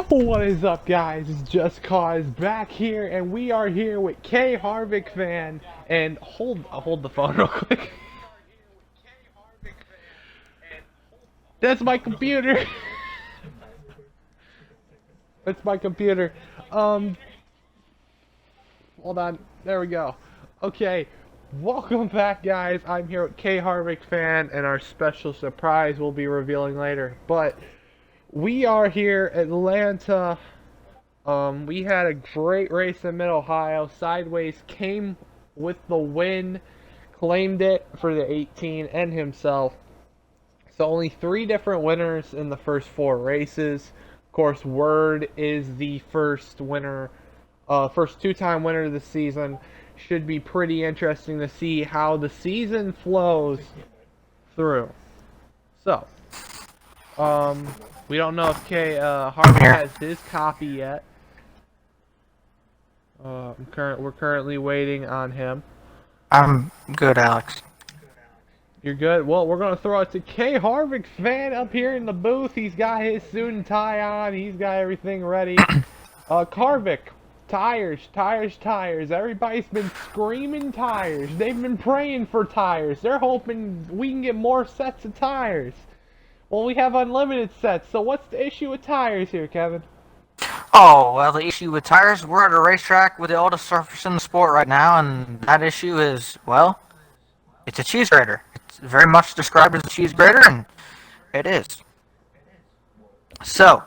What is up, guys? It's Just Cause back here, and we are here with K Harvick fan. And hold the phone real quick. That's my computer. That's my computer. Hold on. There we go. Okay. Welcome back, guys. I'm here with K Harvick fan, and our special surprise we'll be revealing later. But we are here, Atlanta. We had a great race in Mid-Ohio. Sideways came with the win, claimed it for the 18 and himself. So only 3 different winners in the first 4 races. Of course, Word is the first winner, first 2-time winner of the season. Should be pretty interesting to see how the season flows through. So, we don't know if Harvey has his copy yet. We're currently waiting on him. I'm good, Alex. You're good? Well, we're going to throw it to K Harvick fan up here in the booth. He's got his suit and tie on. He's got everything ready. Harvick, tires. Everybody's been screaming tires. They've been praying for tires. They're hoping we can get more sets of tires. Well, we have unlimited sets, so what's the issue with tires here, Kevin? Oh, well, the issue with tires, we're at a racetrack with the oldest surface in the sport right now, and that issue is, well, it's a cheese grater. It's very much described as a cheese grater, and it is. So,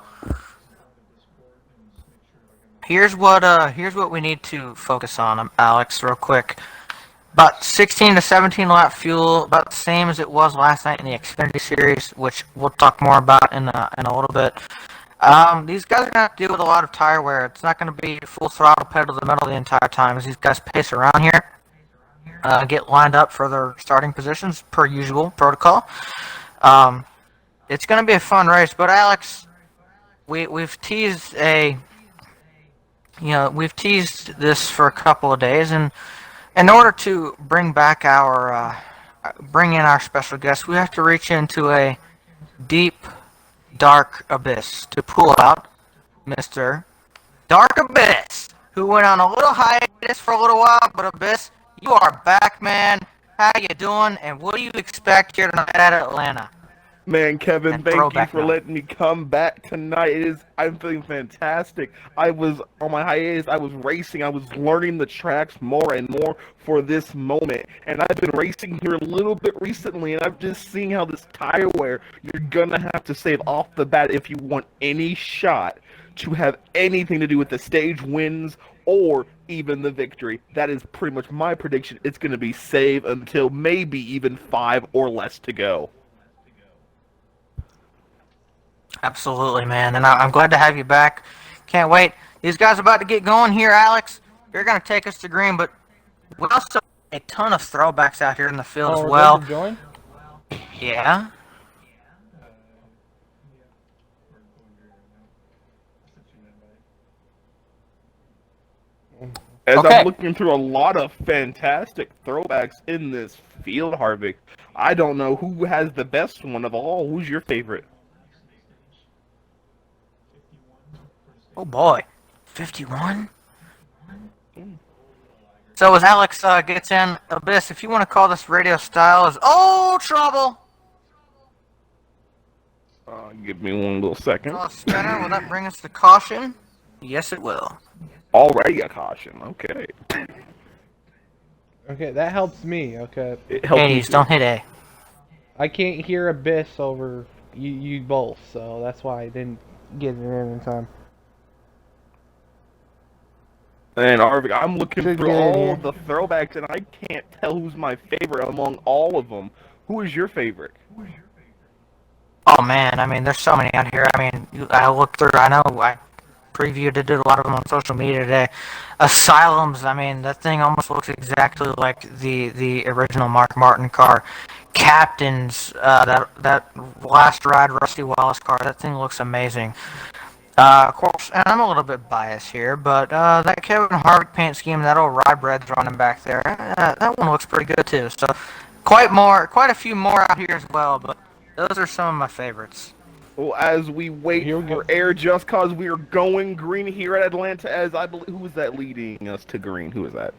here's what we need to focus on, Alex, real quick. About 16 to 17 lap fuel, about the same as it was last night in the Xfinity Series, which we'll talk more about in a little bit. These guys are going to have to deal with a lot of tire wear. It's not going to be full throttle pedal to the metal the entire time as these guys pace around here, get lined up for their starting positions per usual protocol. It's going to be a fun race, but Alex, we've teased this for a couple of days, and in order to bring in our special guest, we have to reach into a deep, dark abyss to pull out Mr. Dark Abyss, who went on a little hiatus for a little while, but Abyss, you are back, man. How you doing, and what do you expect here tonight at Atlanta? Man, Kevin, thank you for letting me come back tonight. I'm feeling fantastic. I was on my hiatus, I was racing, I was learning the tracks more and more for this moment. And I've been racing here a little bit recently, and I'm just seeing how this tire wear, you're gonna have to save off the bat if you want any shot to have anything to do with the stage wins or even the victory. That is pretty much my prediction. It's gonna be save until maybe even 5 or less to go. Absolutely, man, and I'm glad to have you back. Can't wait. These guys are about to get going here, Alex. You're going to take us to green, but we also have a ton of throwbacks out here in the field as well. Good to join? Yeah. As I'm looking through a lot of fantastic throwbacks in this field, Harvick, I don't know who has the best one of all. Who's your favorite? Oh boy, 51? So as Alex gets in, Abyss, if you want to call this radio style, is trouble! Give me one little second. Spinner, will that bring us to caution? Yes, it will. Already a caution, okay. Okay, that helps me, okay. It helps Hades, don't hit A. I can't hear Abyss over you both, so that's why I didn't get it in time. And Harvick, I'm looking through all the throwbacks, and I can't tell who's my favorite among all of them. Who is your favorite? Oh man, I mean, there's so many out here. I mean, I looked through, I know, I previewed it, did a lot of them on social media today. Asylums, I mean, that thing almost looks exactly like the original Mark Martin car. Captains, that last ride Rusty Wallace car, that thing looks amazing. Of course, and I'm a little bit biased here, but that Kevin Harvick paint scheme, that old Rye Bread's running back there, that one looks pretty good too. So, quite a few more out here as well, but those are some of my favorites. Well, as we wait for air, just cause we are going green here at Atlanta, as I believe, who is that leading us to green? Who is that?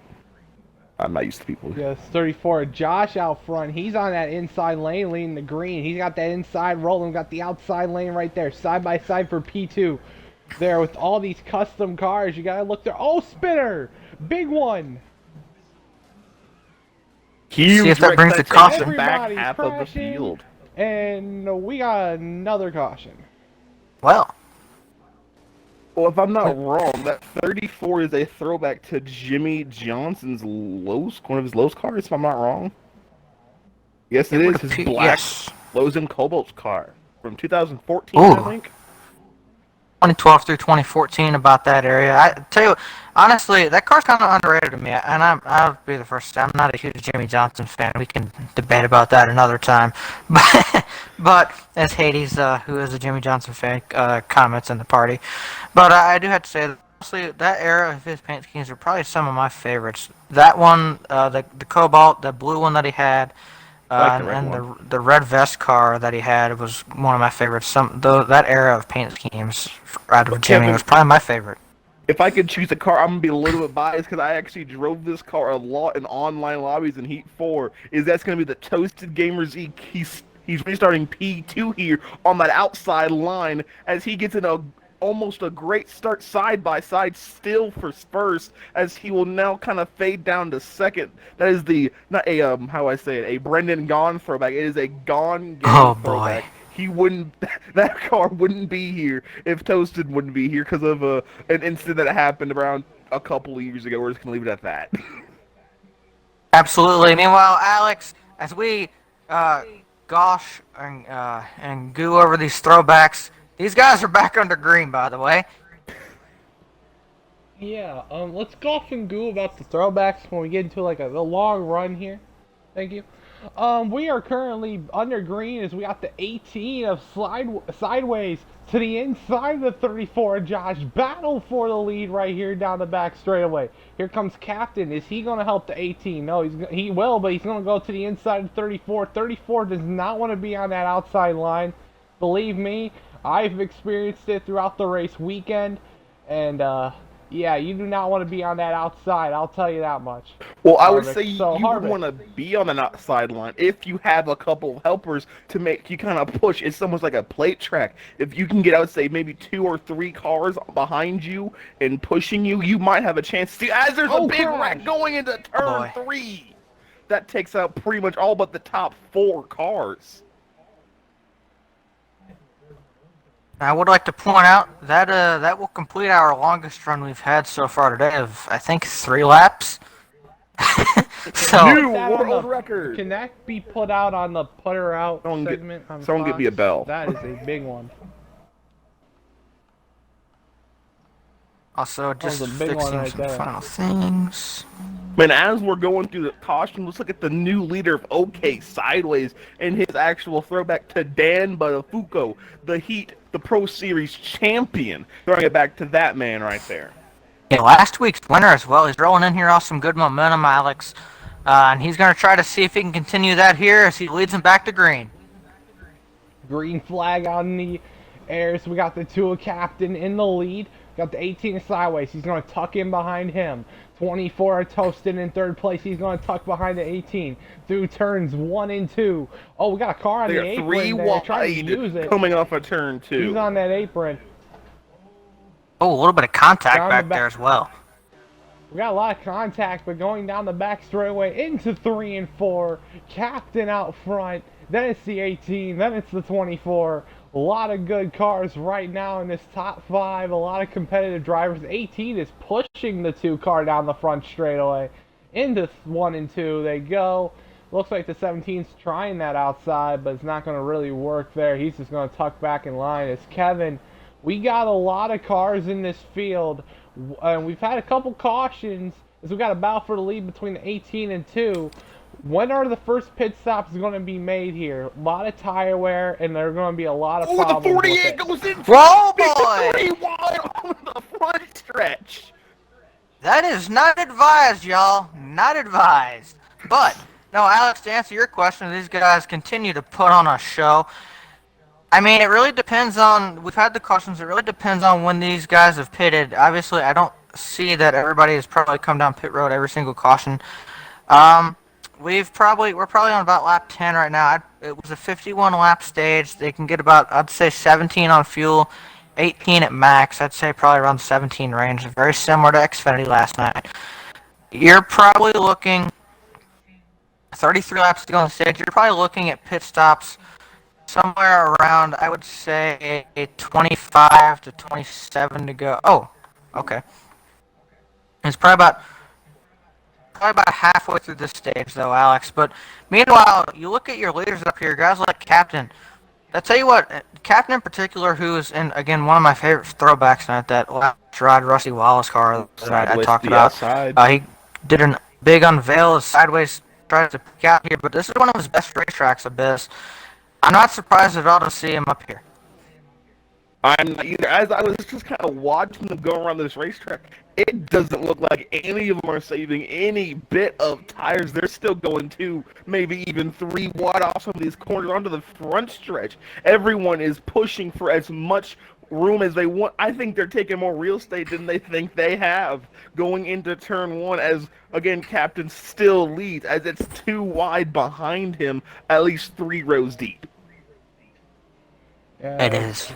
I'm not used to people. Yes, 34. Josh out front. He's on that inside lane leading the green. He's got that inside rolling. Got the outside lane right there. Side by side for P2. There with all these custom cars. You got to look there. Oh, spinner. Big one. Huge. See if that brings the caution back half of the field. And we got another caution. Well, if I'm not wrong, that 34 is a throwback to Jimmy Johnson's one of his Lowe's cars, if I'm not wrong. Yes, it is. His black Lowe's and Cobalt's car from 2014, I think. 2012 through 2014, about that area. I tell you, honestly, that car's kind of underrated to me, and I'll be the first to say I'm not a huge Jimmy Johnson fan. We can debate about that another time. But as Hades, who is a Jimmy Johnson fan, comments in the party. But I do have to say, honestly, that era of his paint schemes are probably some of my favorites. That one, the Cobalt, the blue one that he had, the red vest car that he had was one of my favorites. That era of paint schemes out of Jimmy was probably my favorite. If I could choose a car, I'm gonna be a little bit biased because I actually drove this car a lot in online lobbies in Heat 4. That's gonna be the Toasted Gamers E. He's restarting P2 here on that outside line as he gets in almost a great start side by side still for first, as he will now kind of fade down to second. That is a Brendan Gaughan throwback. It is a Gaughan throwback. That car wouldn't be here if Toasted wouldn't be here because of an incident that happened around a couple of years ago. We're just gonna leave it at that. Absolutely. Meanwhile, Alex, as we gosh and goo over these throwbacks, these guys are back under green, by the way. Yeah, let's golf and goo about the throwbacks when we get into the long run here. Thank you. We are currently under green as we got the 18 of sideways to the inside of the 34. Josh battle for the lead right here down the back straightaway. Here comes Captain. Is he going to help the 18? No, he will, but he's going to go to the inside of 34. 34 does not want to be on that outside line. Believe me, I've experienced it throughout the race weekend, and yeah, you do not want to be on that outside, I'll tell you that much. Well, I would say you would want to be on the outside line if you have a couple of helpers to make you kind of push. It's almost like a plate track. If you can get, I would say, maybe 2 or 3 cars behind you and pushing you, you might have a chance to, as there's a big wreck going into turn 3. That takes out pretty much all but the top 4 cars. I would like to point out that that will complete our longest run we've had so far today of, I think, 3 laps. So new world record. Can that be put out on the putter out segment? Someone give me a bell. That is a big one. Also, just fixing some final things. Man, as we're going through the caution, let's look at the new leader of OK Sideways and his actual throwback to Dan Buttafuoco, the Heat, the Pro Series champion. Throwing it back to that man right there. Yeah, last week's winner as well. He's rolling in here off some good momentum, Alex. And he's going to try to see if he can continue that here as he leads him back to green. Green flag on the air, so we got the 2 Captain in the lead. Got the 18 sideways. He's going to tuck in behind him. 24 Toasted in 3rd place. He's going to tuck behind the 18 through turns 1 and 2. Oh, we got a car on the apron. 3 wide coming off of turn 2. He's on that apron. Oh, a little bit of contact back there as well. We got a lot of contact, but going down the back straightaway into 3 and 4. Captain out front. Then it's the 18. Then it's the 24. A lot of good cars right now in this top 5. A lot of competitive drivers. 18 is pushing the 2 car down the front straightaway. Into 1 and 2 they go. Looks like the 17's trying that outside, but it's not going to really work there. He's just going to tuck back in line. It's Kevin. We got a lot of cars in this field. We've had a couple cautions as we got a battle for the lead between the 18 and 2. When are the first pit stops going to be made here? A lot of tire wear, and there are going to be a lot of problems. The 48 goes in. Whoa, boy! 3 wide on the front stretch. That is not advised, y'all. Not advised. But, no, Alex, to answer your question, these guys continue to put on a show. I mean, it really depends on. We've had the cautions. It really depends on when these guys have pitted. Obviously, I don't see that everybody has probably come down pit road every single caution. Um, we're probably on about lap 10 right now. It was a 51 lap stage. They can get about, I'd say, 17 on fuel, 18 at max. I'd say probably around 17 range. Very similar to Xfinity last night. You're probably looking 33 laps to go on the stage. You're probably looking at pit stops somewhere around, I would say, 25 to 27 to go. Oh, okay. It's probably about halfway through this stage, though, Alex. But meanwhile, you look at your leaders up here, guys like Captain. I tell you what, Captain in particular, who is in again one of my favorite throwbacks tonight, that last ride Rusty Wallace car that I talked about. Outside. He did a big unveil, sideways tries to peek out here, but this is one of his best racetracks, Abyss. I'm not surprised at all to see him up here. I'm not either. As I was just kind of watching them go around this racetrack, it doesn't look like any of them are saving any bit of tires. They're still going 2, maybe even 3 wide off some of these corners onto the front stretch. Everyone is pushing for as much room as they want. I think they're taking more real estate than they think they have going into turn 1 as, again, Captain still leads as it's 2 wide behind him, at least 3 rows deep. Yeah, It is.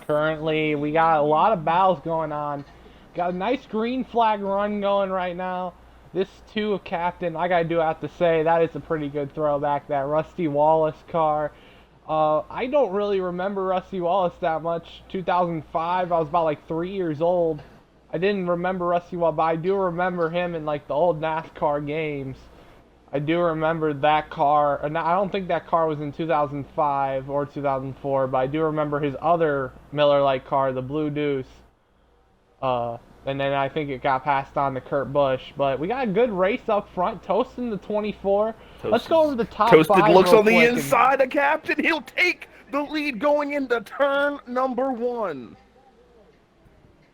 currently, we got a lot of battles going on. Got a nice green flag run going right now. This 2 of Captain, I do have to say, that is a pretty good throwback, that Rusty Wallace car. I don't really remember Rusty Wallace that much. 2005, I was about like 3 years old. I didn't remember Rusty Wallace, but I do remember him in like the old NASCAR games. I do remember that car, and I don't think that car was in 2005 or 2004, but I do remember his other Miller Lite car, the Blue Deuce. And then I think it got passed on to Kurt Busch. But we got a good race up front. Toasting the 24. Let's go over the top 5 Toasted looks real on the quick inside of Captain. He'll take the lead going into turn number 1.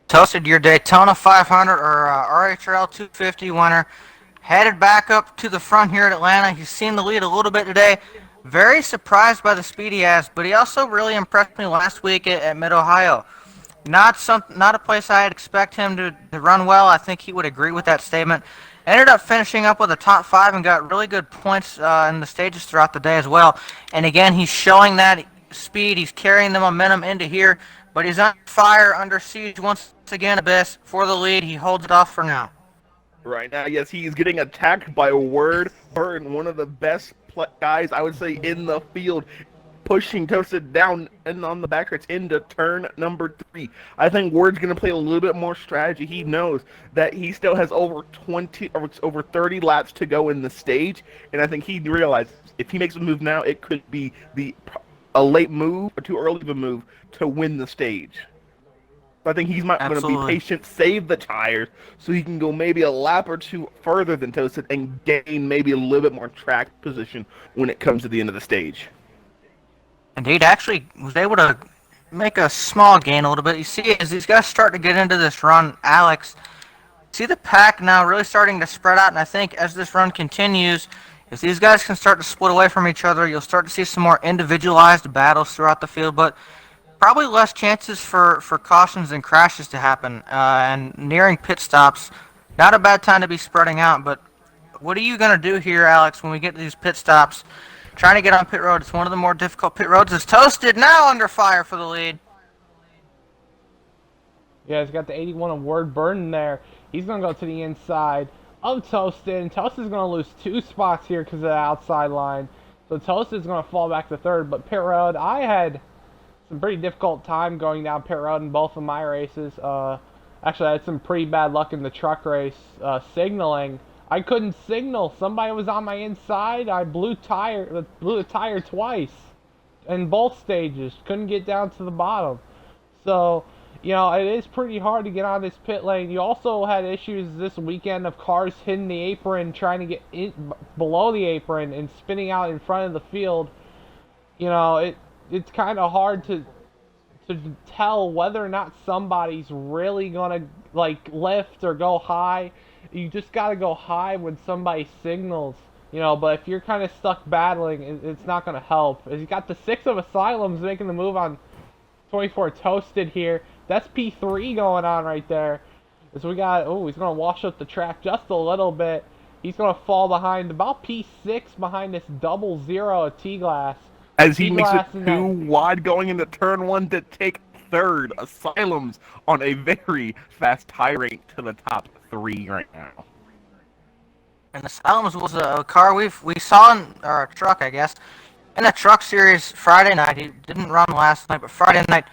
Toasted, your Daytona 500 or RHRL 250 winner, headed back up to the front here at Atlanta. He's seen the lead a little bit today. Very surprised by the speed he has, but he also really impressed me last week at Mid-Ohio. Not a place I'd expect him to run well. I think he would agree with that statement. Ended up finishing up with a top 5 and got really good points in the stages throughout the day as well. And again, he's showing that speed. He's carrying the momentum into here, but he's on fire, under siege once again, Abyss, for the lead. He holds it off for now. Right now, yes, he's getting attacked by Word Burton, one of the best guys, I would say, in the field, pushing Toasted down and on the backstretch into turn number 3. I think Word's going to play a little bit more strategy. He knows that he still has over 30 laps to go in the stage, and I think he realized if he makes a move now, it could be a late move or too early of a move to win the stage. I think he's going to be patient, save the tires, so he can go maybe a lap or 2 further than Toasted and gain maybe a little bit more track position when it comes to the end of the stage. Indeed, actually was able to make a small gain a little bit. You see, as these guys start to get into this run, Alex, see the pack now really starting to spread out, and I think as this run continues, if these guys can start to split away from each other, you'll start to see some more individualized battles throughout the field, but probably less chances for cautions and crashes to happen. And nearing pit stops, not a bad time to be spreading out, but what are you going to do here, Alex, when we get to these pit stops? Trying to get on pit road. It's one of the more difficult pit roads. It's Toasted now under fire for the lead. Yeah, he's got the 81 of Word Burton there. He's going to go to the inside of Toasted, and Toasted's going to lose 2 spots here because of the outside line. So Toasted's going to fall back to 3rd, but pit road, I had some pretty difficult time going down pit road in both of my races. Actually, I had some pretty bad luck in the truck race signaling. I couldn't signal. Somebody was on my inside. I blew the tire twice in both stages. Couldn't get down to the bottom. So, you know, it is pretty hard to get on this pit lane. You also had issues this weekend of cars hitting the apron, trying to get below the apron and spinning out in front of the field. You know, it's kind of hard to tell whether or not somebody's really gonna like lift or go high. You just gotta go high when somebody signals But if you're kind of stuck battling, it's not going to help. As you got the 6 of Asylums making the move on 24 Toasted here. That's P3 going on right there. As we got, he's going to wash up the track just a little bit. He's going to fall behind about P6 behind this 00 of T-Glass. As he makes it too wide going into turn 1 to take third. Asylums on a very fast tie rate to the top 3 right now. And Asylums was a car we saw or a truck, I guess, in the Truck Series Friday night. He didn't run last night, but Friday night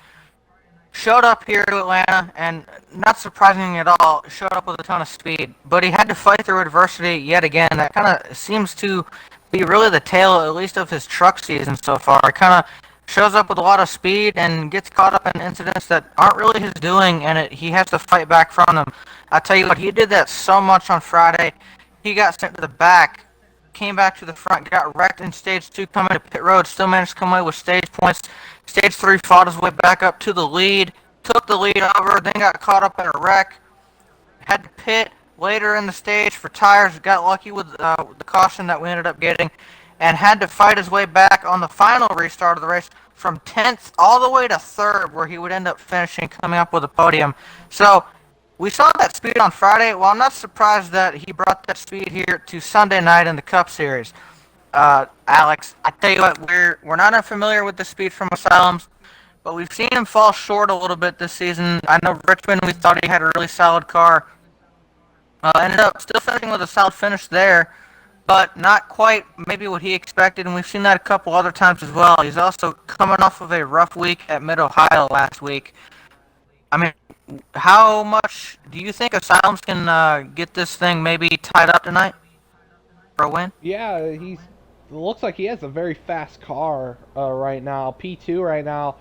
showed up here to Atlanta, and not surprising at all, showed up with a ton of speed. But he had to fight through adversity yet again. That kind of seems to be really the tale, at least of his truck season so far. He kind of shows up with a lot of speed and gets caught up in incidents that aren't really his doing, and he has to fight back from them. I tell you what, he did that so much on Friday. He got sent to the back, came back to the front, got wrecked in Stage 2 coming to pit road, still managed to come away with stage points. Stage 3 fought his way back up to the lead, took the lead over, then got caught up in a wreck, had to pit later in the stage for tires, got lucky with the caution that we ended up getting, and had to fight his way back on the final restart of the race from 10th all the way to 3rd, where he would end up finishing, coming up with a podium. So we saw that speed on Friday. Well, I'm not surprised that he brought that speed here to Sunday night in the Cup Series. Alex, I tell you what, we're not unfamiliar with the speed from Asylums, but we've seen him fall short a little bit this season. I know Richmond, we thought he had a really solid car. Ended up still finishing with a solid finish there, but not quite maybe what he expected, and we've seen that a couple other times as well. He's also coming off of a rough week at Mid-Ohio last week. I mean, how much do you think Asylums can get this thing maybe tied up tonight for a win? Yeah, it looks like he has a very fast car right now, P2 right now.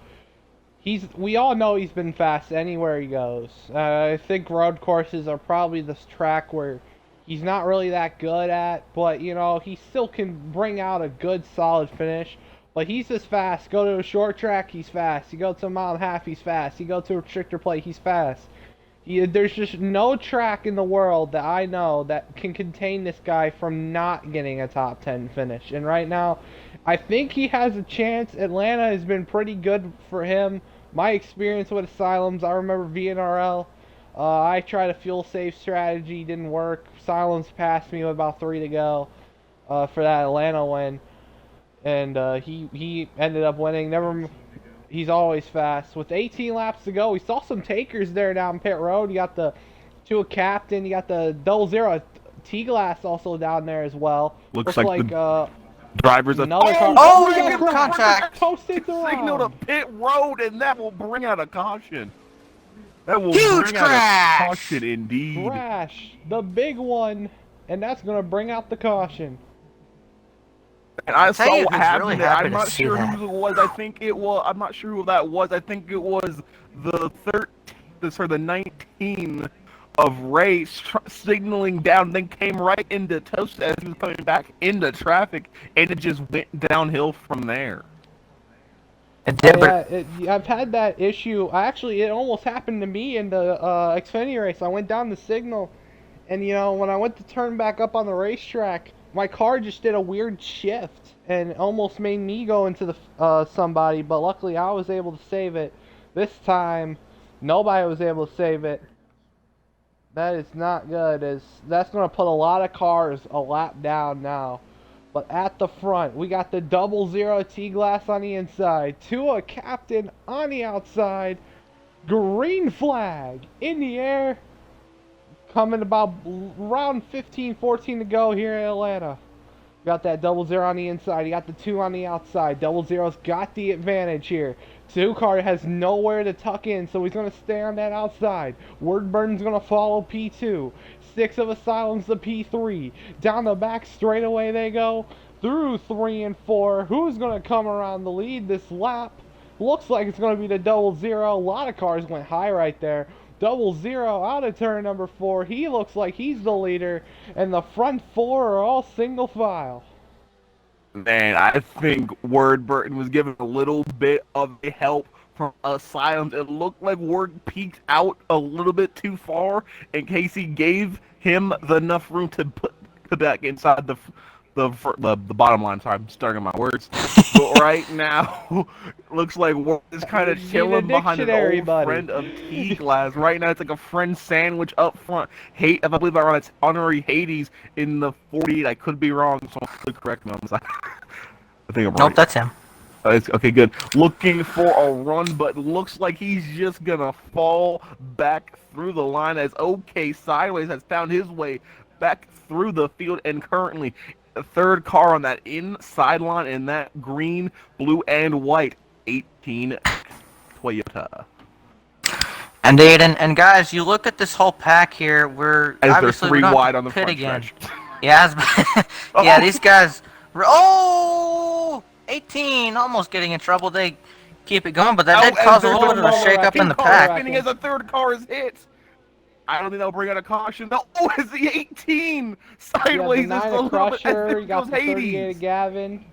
We all know he's been fast anywhere he goes. I think road courses are probably this track where he's not really that good at, but he still can bring out a good solid finish. But he's just fast. Go to a short track, he's fast. You go to a mile and a half, he's fast. You go to a restrictor plate, he's fast. There's just no track in the world that I know that can contain this guy from not getting a top 10 finish. And right now, I think he has a chance. Atlanta has been pretty good for him. My experience with Asylums, I remember VNRL. I tried a fuel safe strategy, didn't work. Asylums passed me with about 3 to go for that Atlanta win. And he ended up winning. He's always fast. With 18 laps to go, we saw some takers there down pit road. You got the 2 Captain, you got the 00 T-Glass also down there as well. Looks like the drivers another car. Oh, you get contact. Signal to pit road, and that will bring out a caution. That will Huge bring crash. out a caution indeed. Crash, the big one, and that's gonna bring out the caution. And I saw what happened. Really I'm not sure who it was. I'm not sure who that was. I think it was the 19 of Ray signaling down, then came right into Toast as he was coming back into traffic, and it just went downhill from there. I've had that issue. Actually, it almost happened to me in the Xfinity race. I went down the signal, and when I went to turn back up on the racetrack, my car just did a weird shift and almost made me go into the somebody. But luckily, I was able to save it. This time, nobody was able to save it. That is not good. That's going to put a lot of cars a lap down now. But at the front, we got the 00 T-Glass on the inside. Tua Captain on the outside. Green flag in the air. Coming about around 15-14 to go here in Atlanta. Got that 00 on the inside. You got the 2 on the outside. 00's got the advantage here. 2 car has nowhere to tuck in, so he's going to stay on that outside. Wordburton's going to follow P2. 6 of Asylum's the P3. Down the back straightaway they go. Through 3 and 4. Who's going to come around the lead this lap? Looks like it's going to be the 00. A lot of cars went high right there. 00 out of turn number 4. He looks like he's the leader. And the front 4 are all single file. Man, I think Wordburton was given a little bit of help from Asylums. It looked like Word peeked out a little bit too far, and Casey gave him enough room to put back inside the the bottom line. Sorry, I'm starting my words. But right now, looks like Ward is kind of Need a chilling behind an dictionary, old buddy. friend of T-Glass. Right now, it's like a friend sandwich up front. If I believe that wrong, it's honorary Hades in the 48. I could be wrong, so please correct me on this. I think I'm Nope, right. that's him. Okay, good. Looking for a run, but looks like he's just gonna fall back through the line as OK Sideways has found his way back through the field, and currently the third car on that inside line in that green, blue, and white 18 Toyota. Indeed, and guys, you look at this whole pack here. As they're Obviously we three don't have wide to on the pit front again. stretch. Yeah, yeah, Oh! these guys. Oh, 18, almost getting in trouble. They keep it going, but that did as cause a there's little bit of a ball shake up in two the cars pack. spinning as a third car is hit. I don't think they'll bring out a caution. No, oh, it's the 18 sideways You got is the a 9 of little bit. As Crusher, there you got goes the 38 Hades. of Gavin.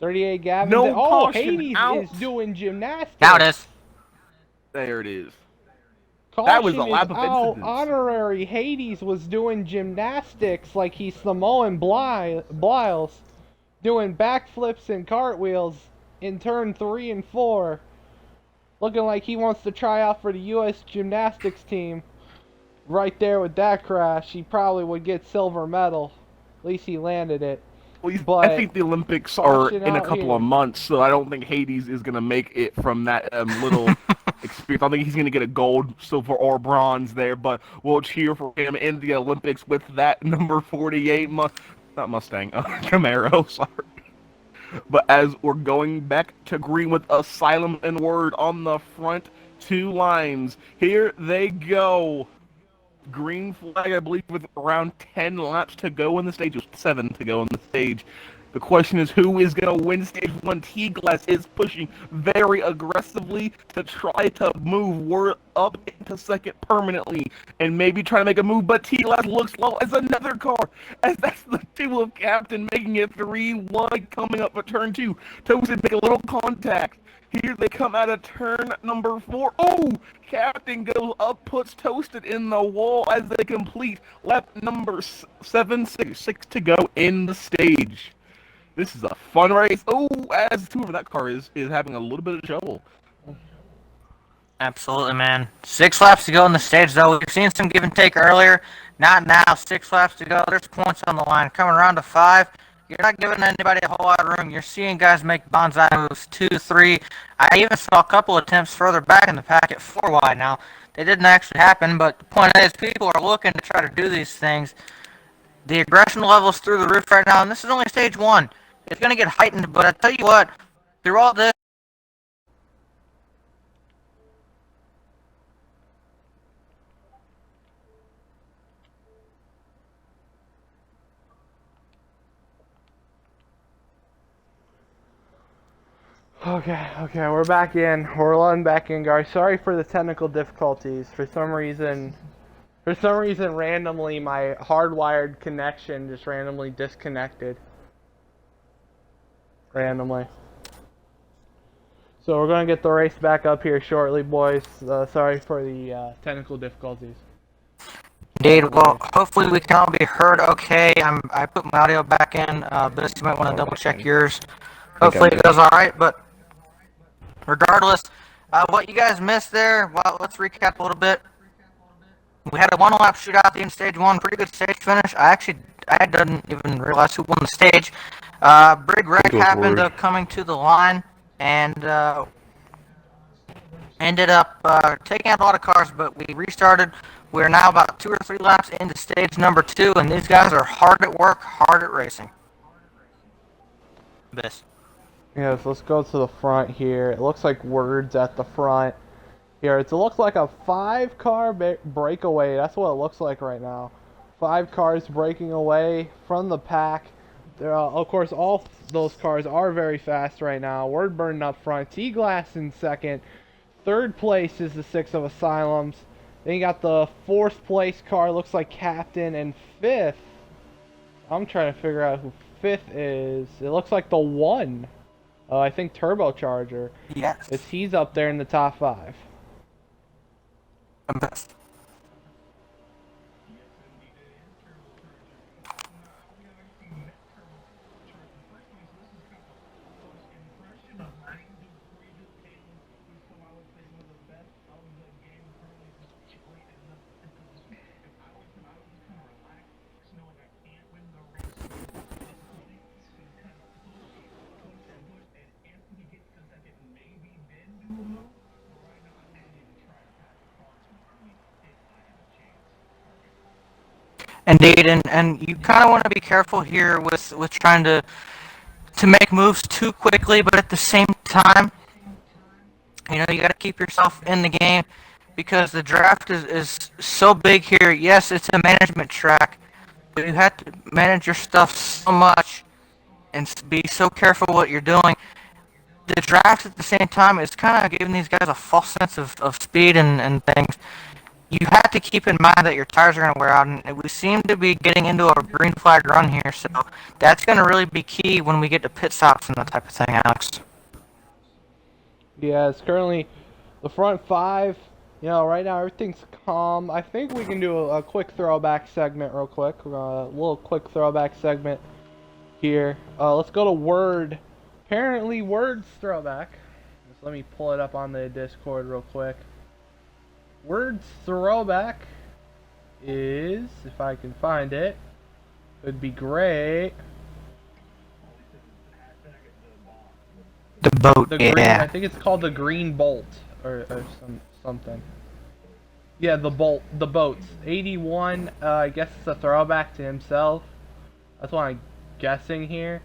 38 Gavin. No Oh, caution Hades out. is doing gymnastics. Now it is. There it is. Caution That was a is lap of out. incidents. Honorary Hades was doing gymnastics like he's Samoan Bliles, doing backflips and cartwheels in turn 3 and 4. Looking like he wants to try out for the U.S. gymnastics team. Right there with that crash, he probably would get silver medal. At least he landed it. Well, But I think the Olympics are caution in a out couple here. of months, so I don't think Hades is going to make it from that little experience. I think he's going to get a gold, silver, or bronze there, but we'll cheer for him in the Olympics with that number 48, not Mustang, Camaro, sorry. But as we're going back to green with Asylum and Word on the front two lines, here they go. Green flag, I believe, with around 10 laps to go in the stage. It was 7 to go in the stage. The question is, who is going to win stage 1? T-Glass is pushing very aggressively to try to move Word up into second permanently and maybe try to make a move, but T-Glass looks low as another car, as that's the 2 of Captain making it 3 wide coming up for turn 2. Toasted make a little contact. Here they come out of turn number 4. Oh! Captain goes up, puts Toasted in the wall as they complete lap number 6 to go in the stage. This is a fun race. Oh, as whoever that car is having a little bit of trouble. Absolutely, man. 6 laps to go in the stage, though. We've seen some give and take earlier. Not now. 6 laps to go. There's points on the line. Coming around to 5. You're not giving anybody a whole lot of room. You're seeing guys make bonsai moves 2, 3. I even saw a couple attempts further back in the pack at 4 wide. Now, they didn't actually happen, but the point is people are looking to try to do these things. The aggression level's through the roof right now, and this is only stage 1. It's going to get heightened, but I tell you what, through all this, Okay, we're back in. We're letting back in, guys. Sorry for the technical difficulties. For some reason, randomly, my hardwired connection just randomly disconnected. Randomly. So we're going to get the race back up here shortly, boys. Sorry for the technical difficulties. indeed, well, hopefully we can all be heard okay. I put my audio back in, but you might want to double check yours. Hopefully it goes alright, but regardless, what you guys missed there, well, let's recap a little bit. We had a 1-lap shootout in stage 1, pretty good stage finish. I didn't even realize who won the stage. Brig Wreck happened to coming to the line and ended up taking out a lot of cars, but we restarted. We're now about 2 or 3 laps into stage number 2, and these guys are hard at work, hard at racing. This. Yes, let's go to the front here. It looks like Word's at the front. Here, it looks like a 5-car breakaway. That's what it looks like right now. 5 cars breaking away from the pack. Of course, all those cars are very fast right now. Word burning up front. T-Glass in second. 3rd place is the 6 of Asylums. Then you got the 4th place car. Looks like Captain. And 5th. I'm trying to figure out who 5th is. It looks like the 1. I think Turbocharger. Yes. He's up there in the top 5. Best. Indeed, and you kind of want to be careful here with trying to make moves too quickly, but at the same time, you know, you got to keep yourself in the game because the draft is so big here. Yes, it's a management track, but you have to manage your stuff so much and be so careful what you're doing. The draft at the same time is kind of giving these guys a false sense of speed and things. You have to keep in mind that your tires are going to wear out, and we seem to be getting into a green flag run here, so that's going to really be key when we get to pit stops and that type of thing, Alex. Yeah, it's currently the front five. You know, right now everything's calm. I think we can do a quick throwback segment real quick. A little quick throwback segment here. Let's go to Word. Apparently, Word's throwback. Just let me pull it up on the Discord real quick. Word's throwback is, if I can find it, would be great. The boat, The green, yeah. I think it's called the Green Bolt or something. Yeah, the boats. 81. I guess it's a throwback to himself. That's what I'm guessing here.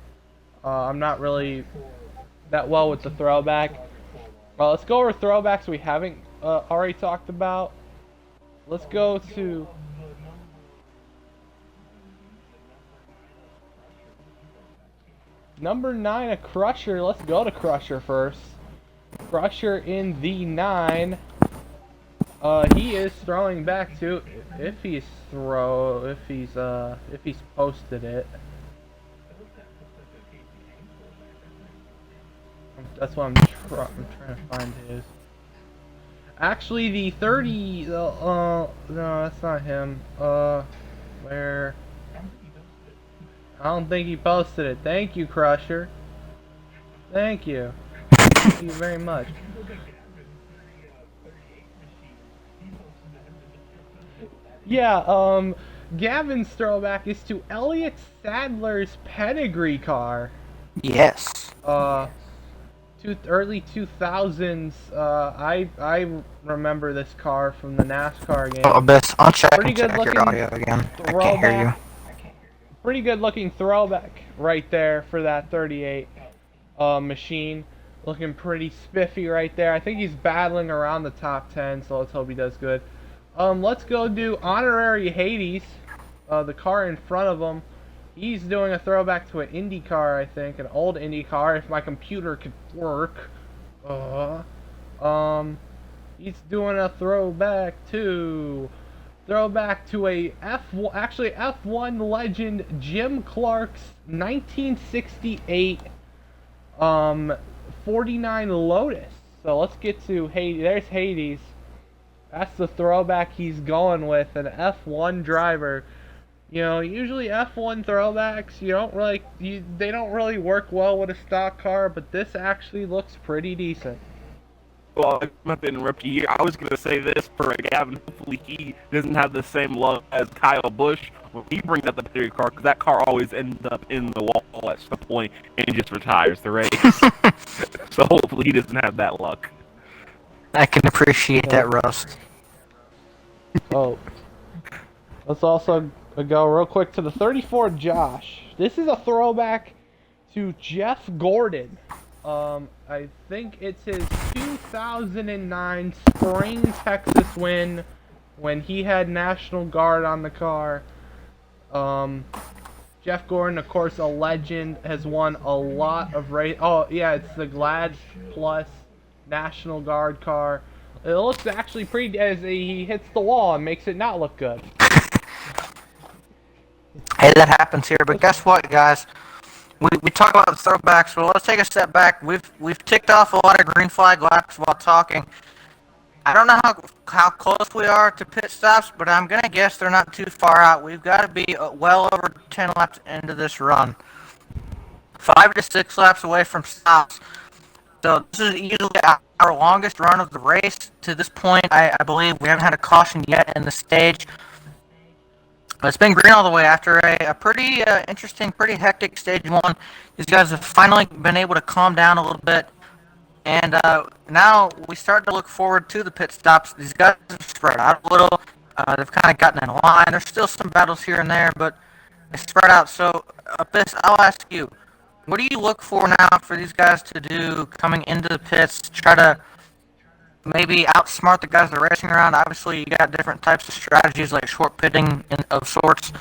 I'm not really that well with the throwback. Let's go over throwbacks we haven't already talked about. Let's go to number 9, a Crusher. Let's go to Crusher first. Crusher in the 9. He is throwing back to if he's posted it. That's what I'm trying to find his. Actually, the 30. No, that's not him. Where? I don't think he posted it. Thank you, Crusher. Thank you. Thank you very much. Yeah, Gavin's throwback is to Elliott Sadler's pedigree car. Yes. Early 2000s. I remember this car from the NASCAR game. Oh, Abyss, uncheck Pretty and good check looking your audio again. I can't hear you. Pretty good looking throwback right there for that 38 machine. Looking pretty spiffy right there. I think he's battling around the top 10, so let's hope he does good. Let's go do Honorary Hades, the car in front of him. He's doing a throwback to an Indy car, I think, an old Indy car, if my computer could work. He's doing a throwback to a F1 legend, Jim Clark's 1968 49 Lotus. So let's get to Hades. There's Hades. That's the throwback he's going with, an F1 driver. You know, usually F1 throwbacks, they don't really work well with a stock car, but this actually looks pretty decent. Well, I'm not to interrupt you here. I was going to say this for Gavin. Hopefully he doesn't have the same luck as Kyle Busch when he brings out the pedigree car, because that car always ends up in the wall at some point and just retires the race. So hopefully he doesn't have that luck. I can appreciate that, Rust. Oh. Let's also go real quick to the 34 Josh. This is a throwback to Jeff Gordon. I think it's his 2009 Spring Texas win when he had National Guard on the car. Jeff Gordon, of course, a legend, has won a lot of race. Oh, yeah, it's the Glad Plus National Guard car. It looks actually pretty as he hits the wall and makes it not look good. Hey, that happens here, but guess what, guys? We talk about throwbacks, well, let's take a step back. We've ticked off a lot of green flag laps while talking. I don't know how close we are to pit stops, but I'm going to guess they're not too far out. We've got to be well over 10 laps into this run. 5 to 6 laps away from stops. So this is easily our longest run of the race. To this point, I believe we haven't had a caution yet in the stage. But it's been green all the way after a pretty interesting, pretty hectic stage 1. These guys have finally been able to calm down a little bit. And now we start to look forward to the pit stops. These guys have spread out a little. They've kind of gotten in line. There's still some battles here and there, but they spread out. So, Abyss, I'll ask you, what do you look for now for these guys to do coming into the pits? Try to maybe outsmart the guys that are racing around. Obviously, you got different types of strategies like short pitting of sorts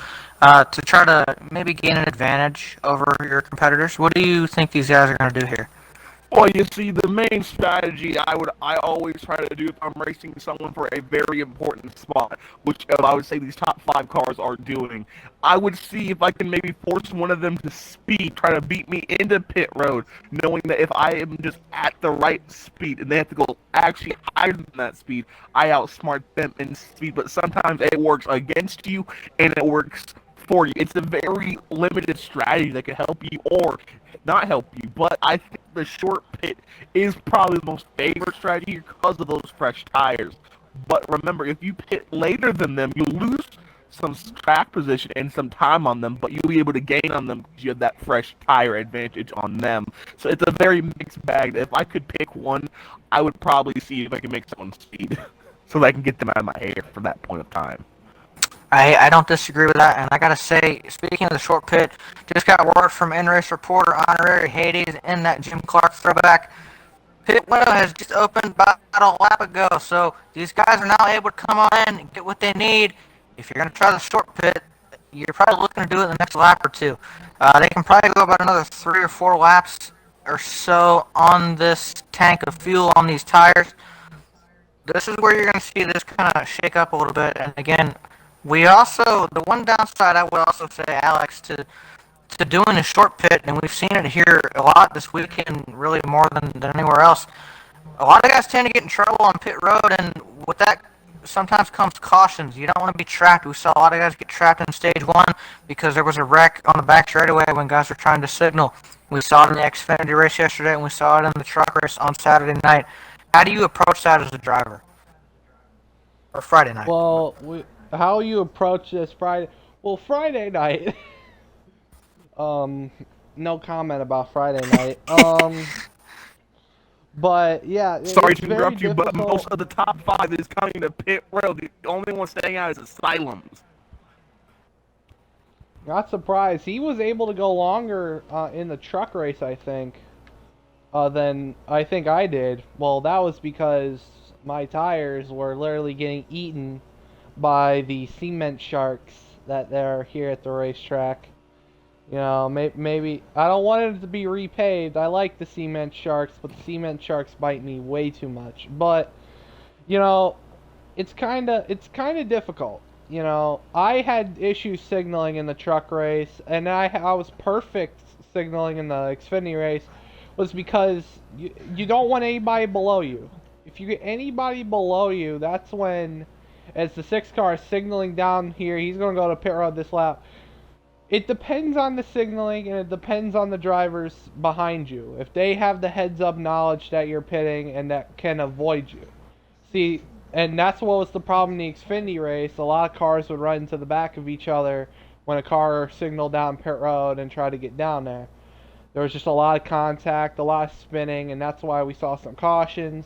to try to maybe gain an advantage over your competitors. What do you think these guys are going to do here? Well, you see, the main strategy I always try to do if I'm racing someone for a very important spot, which I would say these top 5 cars are doing. I would see if I can maybe force one of them to speed, try to beat me into pit road, knowing that if I am just at the right speed and they have to go actually higher than that speed, I outsmart them in speed. But sometimes it works against you and it works for you. It's a very limited strategy that can help you or not help you, but I think the short pit is probably the most favorite strategy because of those fresh tires. But remember, if you pit later than them, you lose some track position and some time on them, but you'll be able to gain on them because you have that fresh tire advantage on them. So it's a very mixed bag. If I could pick one, I would probably see if I can make someone speed so that I can get them out of my hair for that point of time. I don't disagree with that, and I gotta say, speaking of the short pit, just got word from in-race reporter Honorary Hades in that Jim Clark throwback. Pit window has just opened about a lap ago, so these guys are now able to come on in and get what they need. If you're gonna try the short pit, you're probably looking to do it in the next lap or two. They can probably go about another 3 or 4 laps or so on this tank of fuel on these tires. This is where you're going to see this kind of shake up a little bit. And again, the one downside I would also say, Alex, to doing a short pit, and we've seen it here a lot this weekend, really more than anywhere else. A lot of guys tend to get in trouble on pit road, and with that sometimes comes cautions. You don't want to be trapped. We saw a lot of guys get trapped in stage 1 because there was a wreck on the back straightaway when guys were trying to signal. We saw it in the Xfinity race yesterday, and we saw it in the truck race on Saturday night. How do you approach that as a driver? Or Friday night? Well, how you approach this Friday? Well, Friday night. No comment about Friday night. But yeah. Sorry to interrupt you, but most of the top 5 is coming to pit road. The only one staying out is Asylums. Not surprised. He was able to go longer in the truck race, I think, than I think I did. Well, that was because my tires were literally getting eaten by the cement sharks that are here at the racetrack. You know, maybe I don't want it to be repaved. I like the cement sharks, but the cement sharks bite me way too much. But you know, it's kind of difficult. You know, I had issues signaling in the truck race, and I was perfect signaling in the Xfinity race, was because you don't want anybody below you. If you get anybody below you, that's when, as the 6 car is signaling down here, he's going to go to pit road this lap. It depends on the signaling, and it depends on the drivers behind you. If they have the heads-up knowledge that you're pitting and that can avoid you. See, and that's what was the problem in the Xfinity race. A lot of cars would run into the back of each other when a car signaled down pit road and tried to get down there. There was just a lot of contact, a lot of spinning, and that's why we saw some cautions.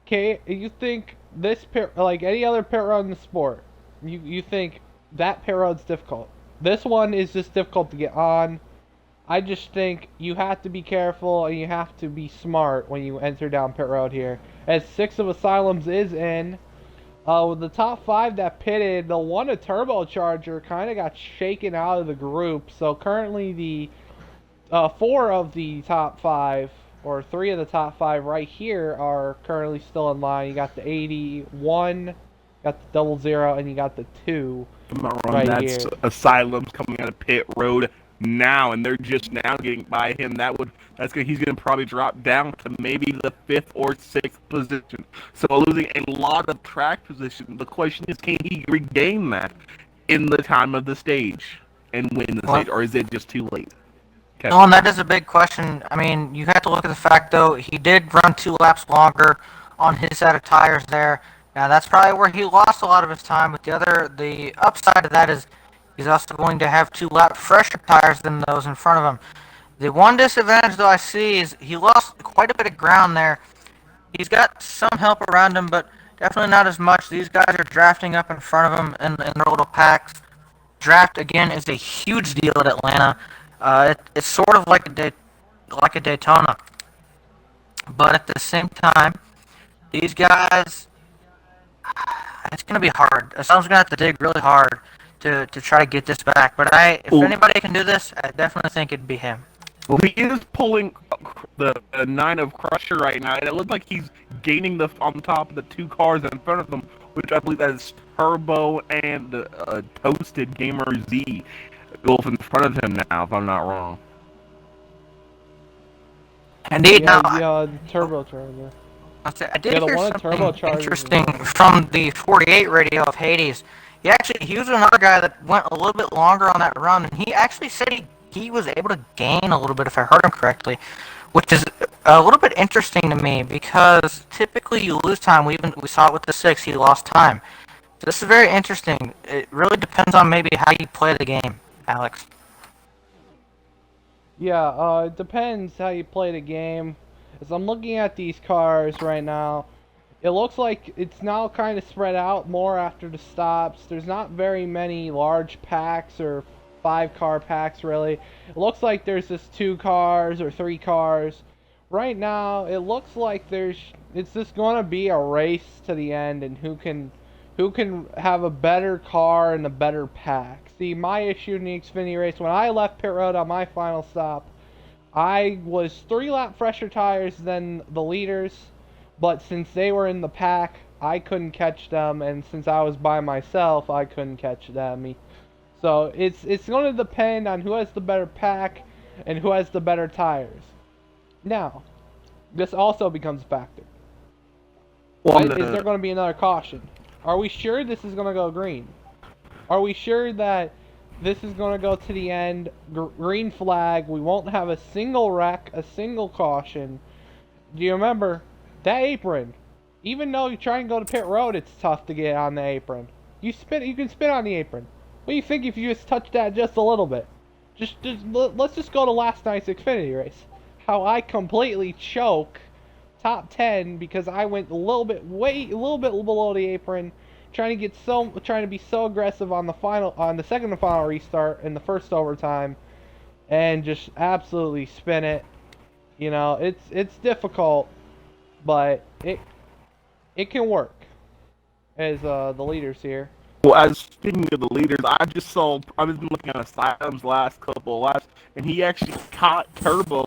Okay, you think this pit, like any other pit road in the sport, you think that pit road's difficult. This one is just difficult to get on. I just think you have to be careful and you have to be smart when you enter down pit road here. As 6 of Asylums is in, with the top 5 that pitted, the one a turbocharger kind of got shaken out of the group. So currently the 4 of the top 5, or 3 of the top 5 right here are currently still in line. You got the 81, got the 00, and you got the 2. That's here. Asylums coming out of pit road now, and they're just now getting by him. He's gonna probably drop down to maybe the 5th or 6th position. So losing a lot of track position. The question is, can he regain that in the time of the stage and win the stage, or is it just too late? No, and that is a big question. I mean, you have to look at the fact, though, he did run 2 laps longer on his set of tires there. Now, that's probably where he lost a lot of his time. But the upside of that is he's also going to have 2 lap fresher tires than those in front of him. The one disadvantage, though, I see is he lost quite a bit of ground there. He's got some help around him, but Definitely not as much. These guys are drafting up in front of them in their little packs. Draft again is a huge deal at Atlanta. It's sort of like like a Daytona, but at the same time, these guys, it's gonna be hard. Someone's gonna have to dig really hard to try to get this back. But if Well, anybody can do this, I definitely think it'd be him. well, he is pulling the 9 of Crusher right now, and it looks like he's gaining on top of the 2 cars in front of him, which I believe that is Turbo and Toasted Gamer Z. Both in front of him now, if I'm not wrong. Indeed, Yeah, now yeah, turbocharger. I did Yeah, the hear one at something turbocharger. interesting from the 48 radio of Hades. He was another guy that went a little bit longer on that run, and he actually said he was able to gain a little bit, if I heard him correctly, which is a little bit interesting to me because typically you lose time. We saw it with the 6, he lost time. So this is very interesting. It really depends on maybe how you play the game, Alex. Yeah, it depends how you play the game. As I'm looking at these cars right now, it looks like it's now kind of spread out more after the stops. There's not very many large packs or 5-car packs, really. It looks like there's just 2 cars or 3 cars. Right now, it looks like it's just going to be a race to the end and who can have a better car and a better pack. See, my issue in the Xfinity race, when I left pit road on my final stop, I was 3 lap fresher tires than the leaders, but since they were in the pack, I couldn't catch them, and since I was by myself, I couldn't catch them. So it's going to depend on who has the better pack and who has the better tires. Now, this also becomes a factor. Is there going to be another caution? Are we sure this is going to go green? Are we sure that this is going to go to the end, green flag, we won't have a single wreck, a single caution? Do you remember, that apron, even though you try and go to pit road, it's tough to get on the apron. You can spin on the apron. What do you think if you just touch that just a little bit? Let's just go to last night's Xfinity race. How I completely choke top 10 because I went a little bit below the apron, trying to be so aggressive on the second and final restart in the first overtime, and just absolutely spin it. You know, it's difficult, but it can work. As the leaders here. Well, as speaking of the leaders, I've been looking at Asylum's last couple of laps, and he actually caught Turbo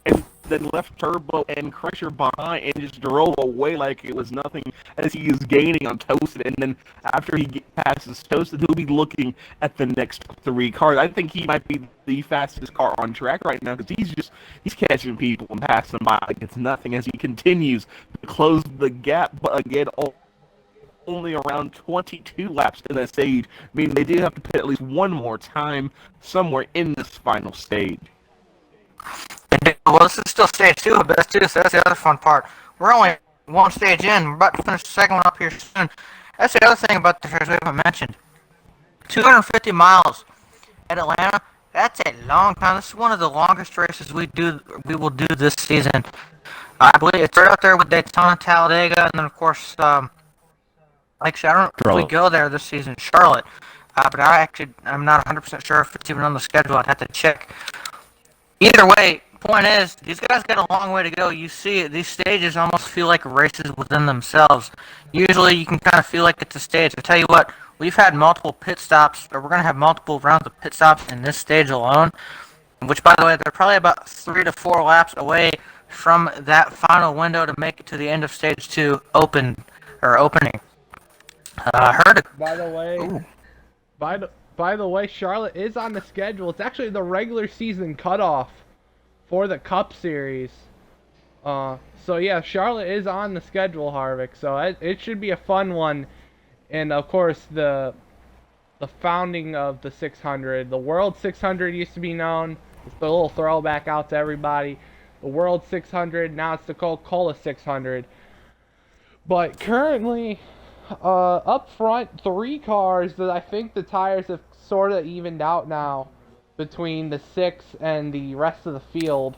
and then left Turbo and Crusher behind and just drove away like it was nothing as he is gaining on Toasted. And then after he passes Toasted, he'll be looking at the next 3 cars. I think he might be the fastest car on track right now because he's catching people and passing by like it's nothing as he continues to close the gap. But again, only around 22 laps in that stage, meaning they do have to pit at least one more time somewhere in this final stage. Well, this is still stage 2 of best 2, so that's the other fun part. We're only one stage in. We're about to finish the second one up here soon. That's the other thing about the race we haven't mentioned. 250 miles at Atlanta. That's a long time. This is one of the longest races we will do this season. I believe it's right up there with Daytona, Talladega, and then of course, actually, I don't know if we go there this season, Charlotte. But I'm not 100% sure if it's even on the schedule. I'd have to check. Either way, point is, these guys got a long way to go. You see it, these stages almost feel like races within themselves. Usually you can kind of feel like it's a stage. I tell you what, we've had multiple pit stops, or we're going to have multiple rounds of pit stops in this stage alone, which, by the way, they're probably about 3 to 4 laps away from that final window to make it to the end of stage 2 opening. By the way, Ooh. by the way, Charlotte is on the schedule. It's actually the regular season cutoff for the Cup Series. So yeah, Charlotte is on the schedule, Harvick. So it should be a fun one. And of course, the founding of the 600, the World 600 used to be known. It's the little throwback out to everybody. The World 600, now it's the Coca-Cola 600. But currently, up front, 3 cars that I think the tires have sort of evened out now between the 6 and the rest of the field.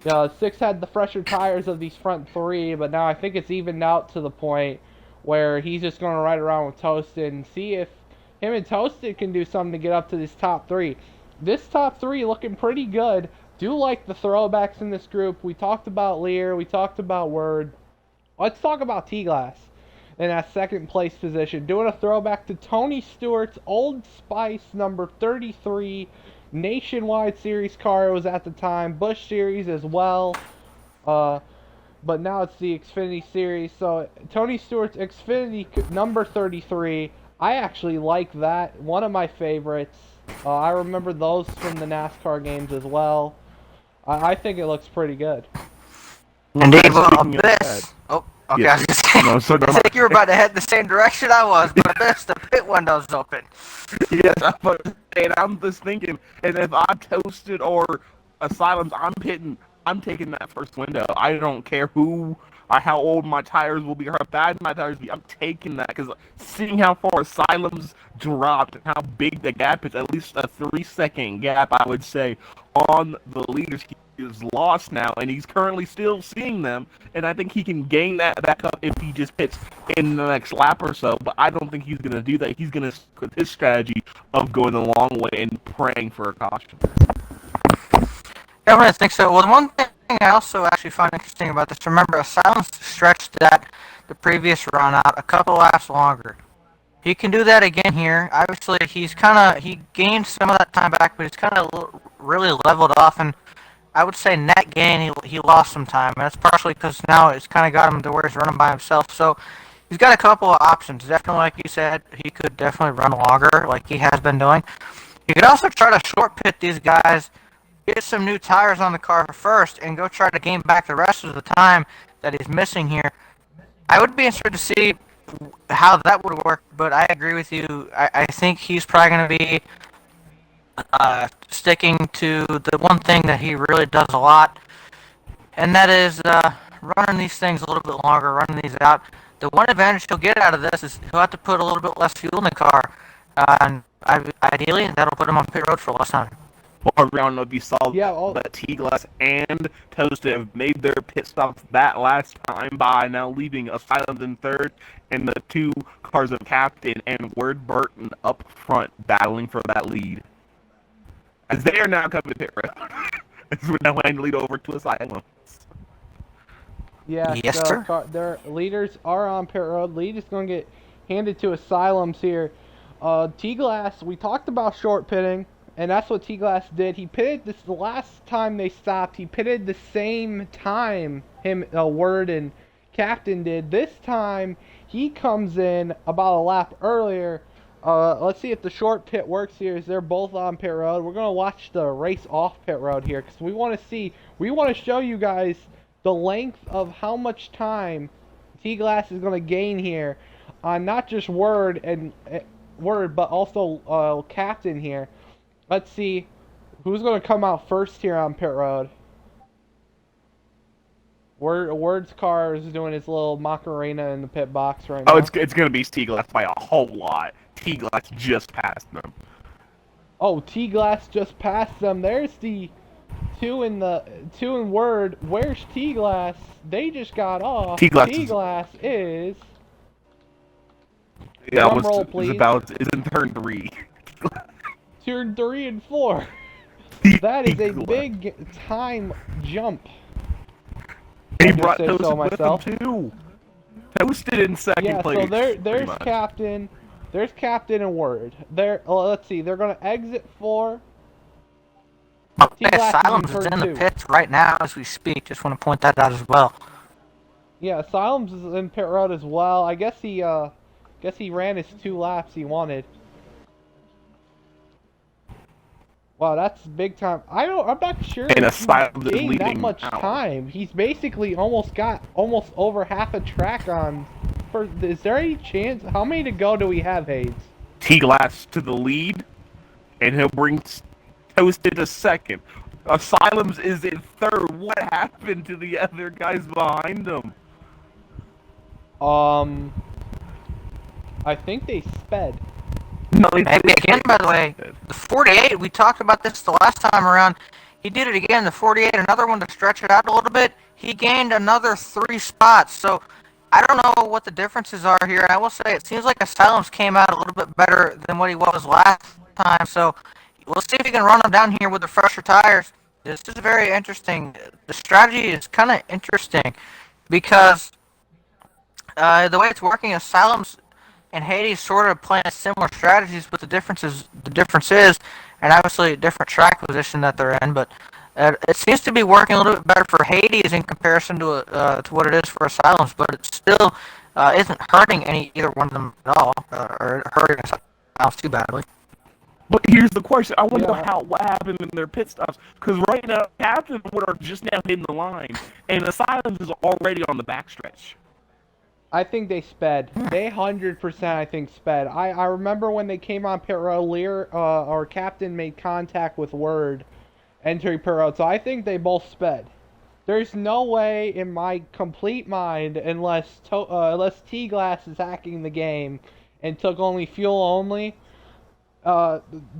6 had the fresher tires of these front 3, but now I think it's evened out to the point where he's just going to ride around with Toasted and see if him and Toasted can do something to get up to this top 3. This top 3 looking pretty good. Do like the throwbacks in this group. We talked about Lear. We talked about Word. Let's talk about T-Glass in that second place position. Doing a throwback to Tony Stewart's Old Spice number 33 Nationwide Series car. It was at the time. Busch Series as well. But now it's the Xfinity Series. So Tony Stewart's Xfinity number 33. I actually like that. One of my favorites. I remember those from the NASCAR games as well. I think it looks pretty good. Indeed, well, Abyss. Oh, okay. Yeah. I was just saying. No, so I think you were about to head the same direction I was, but Abyss, the pit window's open. Yes, and I'm just thinking, and if I Toasted or Asylums, I'm taking that first window. I don't care how old my tires will be, or how bad my tires will be. I'm taking that because seeing how far Asylums dropped and how big the gap is, at least a 3-second gap, I would say, on the leaders. He is lost now, and he's currently still seeing them, and I think he can gain that back up if he just hits in the next lap or so, but I don't think he's going to do that. He's going to stick with his strategy of going the long way and praying for a caution. I think so. Well, the one thing I also actually find interesting about this, remember, Asylum stretched the previous run out a couple laps longer. He can do that again here. Obviously, he gained some of that time back, but he's kind of really leveled off, and I would say net gain, he lost some time, and that's partially because now it's kind of got him to where he's running by himself. So he's got a couple of options. Definitely, like you said, he could definitely run longer, like he has been doing. You could also try to short pit these guys, get some new tires on the car first, and go try to gain back the rest of the time that he's missing here. I would be interested to see how that would work, but I agree with you. I think he's probably going to be sticking to the one thing that he really does a lot, and that is running these things a little bit longer, running these out. The one advantage he'll get out of this is he'll have to put a little bit less fuel in the car, and ideally that'll put him on pit road for less time. Well, I don't know if you saw that T-Glass and Toasted have made their pit stops that last time by now leaving Asylums in third, and the 2 cars of Captain and Word Burton up front battling for that lead. As they are now coming to pit road. As we're now handing the lead over to Asylums. Yeah, yes, so sir. their leaders are on pit road. Lead is going to get handed to Asylums here. T-Glass, we talked about short pitting, and that's what T-Glass did. He pitted this the last time they stopped. He pitted the same time Word and Captain did. This time, he comes in about a lap earlier. Let's see if the short pit works here, as they're both on pit road. We're going to watch the race off pit road here, because we want to show you guys the length of how much time T-Glass is going to gain here on not just Word, but also Captain here. Let's see who's going to come out first here on pit road. Word's car is doing his little Macarena in the pit box right now. Oh, it's going to be T-Glass by a whole lot. T-Glass just passed them. Oh, T-Glass just passed them. There's the two in Word. Where's T-Glass? They just got off. T-Glass is... Yeah, drum roll, please. Is in turn 3. Turn 3 and 4. That is a big time jump. He brought Toasted with him too. Toasted in second place. Yeah, so there's Captain. There's Captain and Word. Let's see. They're going to exit 4. Asylums is in the pits right now as we speak. Just want to point that out as well. Yeah, Asylums is in pit road as well. I guess he ran his 2 laps he wanted. Wow, that's big time. I'm not sure and if Asylums he gained that much out. time. He's basically almost over half a track on. Is there any chance? How many to go do we have, Hayes? T-Glass to the lead, and he'll bring Toasted to second. Asylums is in third. What happened to the other guys behind him? I think they sped. No, maybe again, by the way, the 48, we talked about this the last time around. He did it again, the 48, another one to stretch it out a little bit. He gained another 3 spots. So I don't know what the differences are here. And I will say it seems like Asylums came out a little bit better than what he was last time. So we'll see if he can run him down here with the fresher tires. This is very interesting. The strategy is kind of interesting because the way it's working, Asylums and Hades sort of playing similar strategies, but the difference is, and obviously a different track position that they're in, but it seems to be working a little bit better for Hades in comparison to what it is for Asylums, but it still isn't hurting either one of them at all, or hurting Asylums too badly. But here's the question: I want to Yeah. know what happened in their pit stops, because right now Captain Wood are just now hitting the line, and Asylums is already on the backstretch. I think they sped. They 100% I think sped. I remember when they came on pit road, our captain made contact with Word entering pit road, so I think they both sped. There's no way in my complete mind, unless T-Glass is hacking the game and took only fuel only,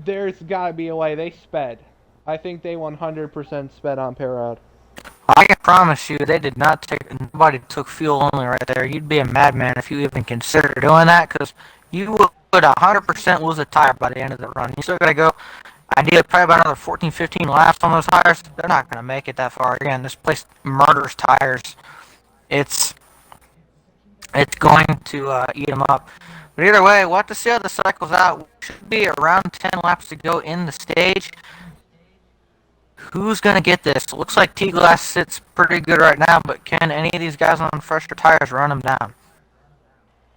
there's gotta be a way they sped. I think they 100% sped on pit road. I can promise you, they did not take. Nobody took fuel only right there. You'd be a madman if you even considered doing that, because you would 100% lose a tire by the end of the run. You still gotta go. Ideally, probably about another 14, 15 laps on those tires. They're not gonna make it that far. Again, this place murders tires. It's going to eat them up. But either way, we'll have to see how the cycles out. We should be around 10 laps to go in the stage. Who's going to get this? Looks like T-Glass sits pretty good right now, but can any of these guys on fresher tires run him down?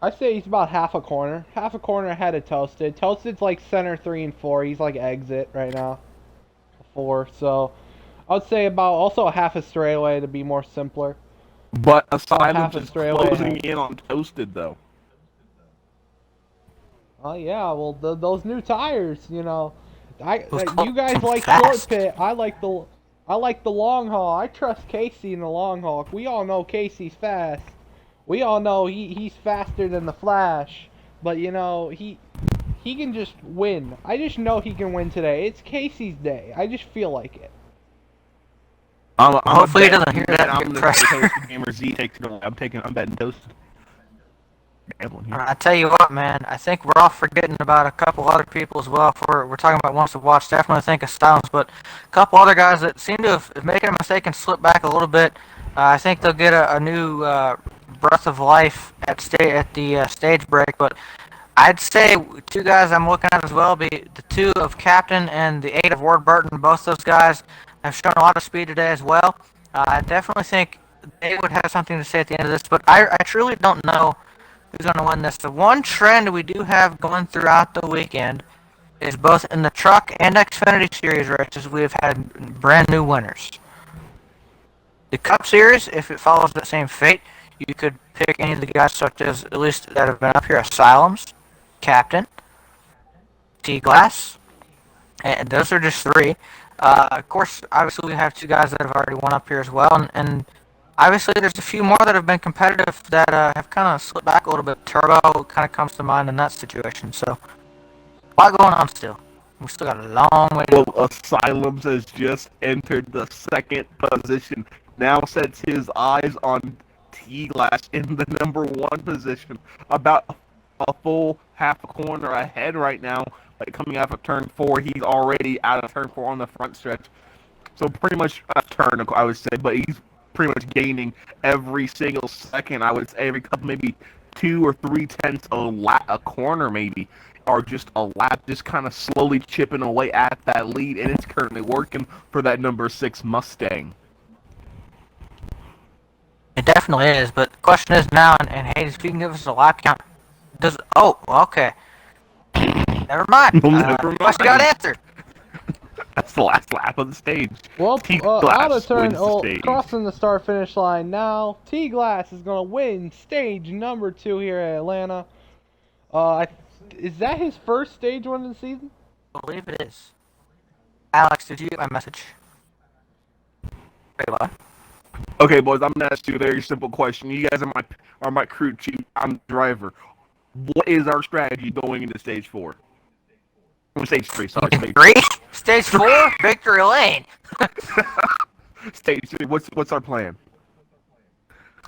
I say he's about half a corner ahead of Toasted. Toasted's like center 3 and 4. He's like exit right now, 4. So I would say about also a half a straightaway to be more simpler. But half Asylums a is straightaway closing ahead. in on Toasted, though. Oh yeah, well those new tires, you know, Those you guys close like fast. short pit. I like the long haul. I trust Casey in the long haul. We all know Casey's fast. We all know he's faster than the Flash. But you know he can just win. I just know he can win today. It's Casey's day. I just feel like it. Hopefully he doesn't hear that I'm and get going to say pressure. Toasted Gamer Z takes it. I'm betting Toasted. Gambling here. I tell you what, man, I think we're all forgetting about a couple other people as well. If we're talking about ones to watch, definitely think of Styles, but a couple other guys that seem to have making a mistake and slip back a little bit. I think they'll get a new breath of life at the stage break, but I'd say two guys I'm looking at as well be the 2 of Captain and the 8 of Ward Burton. Both those guys have shown a lot of speed today as well. I definitely think they would have something to say at the end of this, but I truly don't know who's going to win this. The one trend we do have going throughout the weekend is both in the truck and Xfinity Series races, we have had brand new winners. The Cup Series, if it follows that same fate, you could pick any of the guys such as, at least that have been up here, Asylums, Captain, T-Glass, and those are just 3. Of course, obviously we have 2 guys that have already won up here as well, and obviously there's a few more that have been competitive that have kind of slipped back a little bit. Turbo kind of comes to mind in that situation, so a lot going on still. We still got a long way to go. Well, Asylums has just entered the 2nd position. Now sets his eyes on T-Glass in the number 1 position. About a full half a corner ahead right now. Like coming out of turn 4, he's already out of turn 4 on the front stretch. So pretty much a turn, I would say, but he's pretty much gaining every single second. I would say every couple, maybe 2 or 3 tenths a corner, maybe, or just a lap, just kind of slowly chipping away at that lead, and it's currently working for that number 6 Mustang. It definitely is, but the question is now, and Hayes, if you can give us a lap count, okay. Never mind. Well, never Question got mind. answered. That's the last lap of the stage. Well, out of turn, wins the stage. crossing the start-finish line now. T-Glass is going to win stage number 2 here at Atlanta. Is that his first stage win of the season? I believe it is. Alex, did you get my message? Wait, what? Okay, boys, I'm gonna ask you a very simple question. You guys are my crew chief. I'm the driver. What is our strategy going into stage 4? Stage 3, sorry. Stage 3? Stage 4? Victory Lane. Stage 3. What's our plan?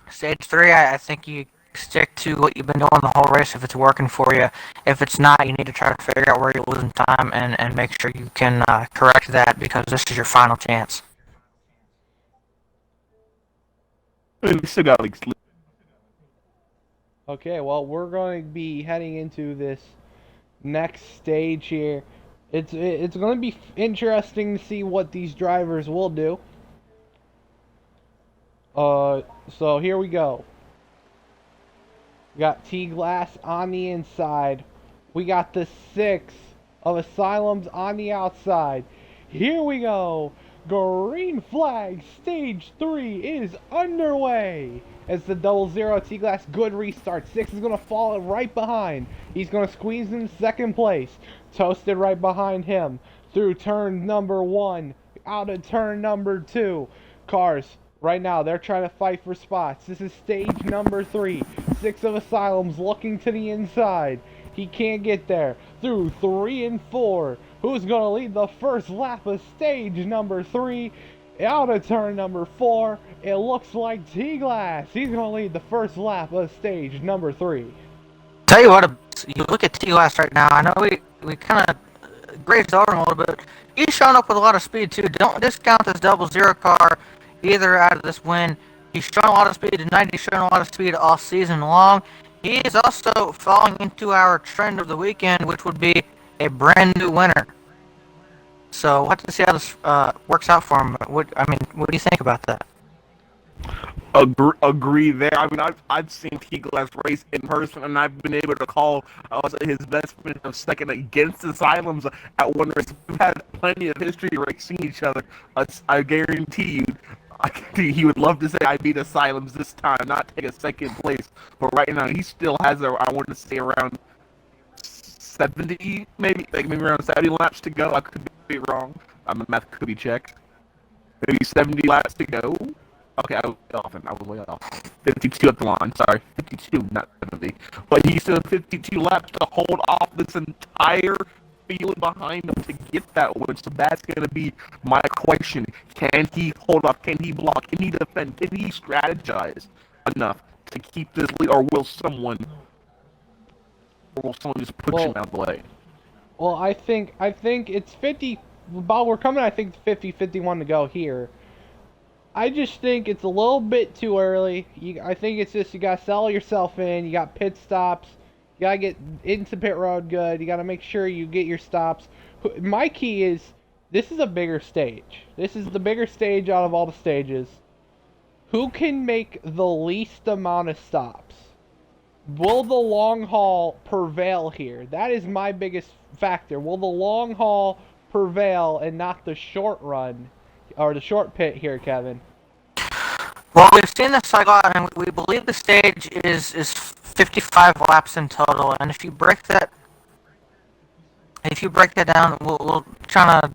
Stage 3, I think you stick to what you've been doing the whole race if it's working for you. If it's not, you need to try to figure out where you're losing time and make sure you can correct that, because this is your final chance. I mean, we still got like. Okay, well, we're going to be heading into this next stage here. It's going to be interesting to see what these drivers will do. So here we go. We got T-Glass on the inside. We got the 6 of Asylums on the outside. Here we go. Green flag, stage 3 is underway. As the 00 T-Glass, good restart. 6 is going to fall right behind. He's going to squeeze in second place. Toasted right behind him. Through turn number 1. Out of turn number 2. Cars, right now, they're trying to fight for spots. This is stage number 3. 6 of Asylums looking to the inside. He can't get there. Through 3 and 4. Who's going to lead the first lap of stage number 3? Out of turn number 4. It looks like T-Glass. He's going to lead the first lap of stage number 3. Tell you what, you look at T-Glass right now. I know we kind of grazed over him a little bit. He's showing up with a lot of speed too. Don't discount this 00 car either out of this win. He's shown a lot of speed tonight. He's shown a lot of speed all season long. He is also falling into our trend of the weekend, which would be a brand new winner. So we'll have to see how this works out for him. What do you think about that? Agree there. I mean, I've seen T-Glass race in person, and I've been able to call his best finish of second against Asylums at one race. We've had plenty of history racing each other. I guarantee you, he would love to say I beat Asylums this time, not take a second place. But right now, he still has I want to say around 70, maybe around 70 laps to go. I could be wrong. My math could be checked. Maybe 70 laps to go. Okay, I was way off. 52 at the line, sorry. 52, not 70. But he still has 52 laps to hold off this entire field behind him to get that win. So that's going to be my question. Can he hold off? Can he block? Can he defend? Can he strategize enough to keep this lead? Or will someone just push him out of the way? Well, I think it's 50. While we're coming, I think 50-51 to go here. I just think it's a little bit too early. I think it's just you gotta settle yourself in. You got pit stops. You gotta get into pit road good. You gotta make sure you get your stops. My key is this is a bigger stage. This is the bigger stage out of all the stages. Who can make the least amount of stops? Will the long haul prevail here? That is my biggest factor. Will the long haul prevail and not the short run? Or the short pit here, Kevin? Well, we've seen this cycle, and we believe the stage is 55 laps in total. And if you break that down, we'll try to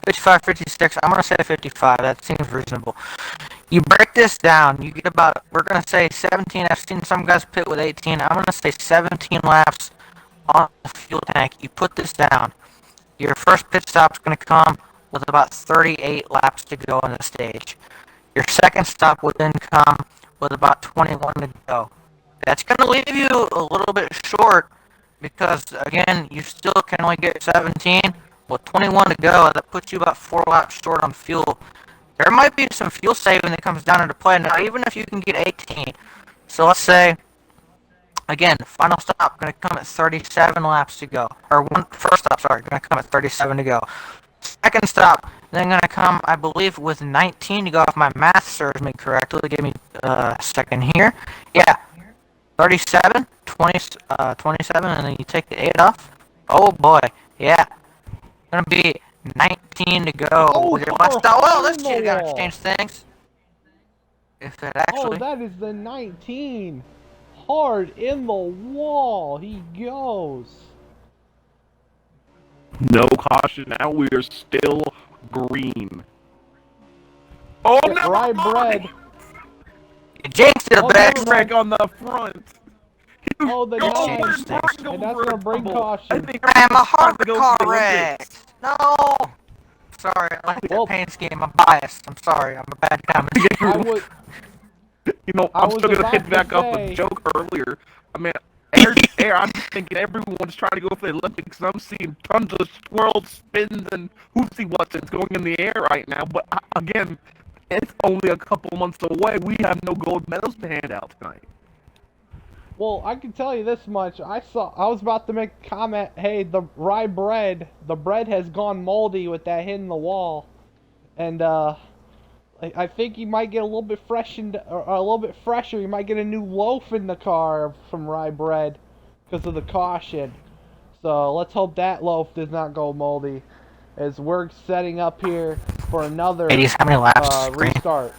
55, 56. I'm gonna say 55. That seems reasonable. You break this down, you get about, we're gonna say 17. I've seen some guys pit with 18. I'm gonna say 17 laps on the fuel tank. You put this down. Your first pit stop's gonna come with about 38 laps to go on the stage. Your second stop would then come with about 21 to go. That's going to leave you a little bit short because, again, you still can only get 17. With 21 to go, that puts you about 4 laps short on fuel. There might be some fuel saving that comes down into play. Now, even if you can get 18. So let's say, again, final stop going to come at 37 laps to go. First stop, sorry, going to come at 37 to go. Second stop, then going to come, I believe, with 19 to go if my math serves me correctly. Give me a second here. Yeah, 37, 27, and then you take the 8 off. Oh boy, yeah. Going to be 19 to go with your last stop. Well, this is going to change things. If it actually... Oh, that is the 19. Hard in the wall. He goes. No caution now. We are still green. Oh, no! Rye bread. You jinxed it a bit. Wreck on the front. Oh, the 9. And that's going to bring caution. I am a hard car wreck. No. Sorry, I like the paint scheme. I'm biased. I'm sorry. I'm a bad comment. You know, I I'm was still gonna about hit to back up a say, joke earlier. I mean, I'm thinking everyone's trying to go for the Olympics. And I'm seeing tons of swirls, spins, and hoopsie what's going in the air right now. But again, it's only a couple months away. We have no gold medals to hand out tonight. well, I can tell you this much. I was about to make a comment. Hey, the rye bread, the bread has gone moldy with that hitting the wall, and I think you might get a little bit or a little bit fresher. You might get a new loaf in the car from rye bread because of the caution. So let's hope that loaf does not go moldy, as we're setting up here for another Ladies, how many laps? Green. restart.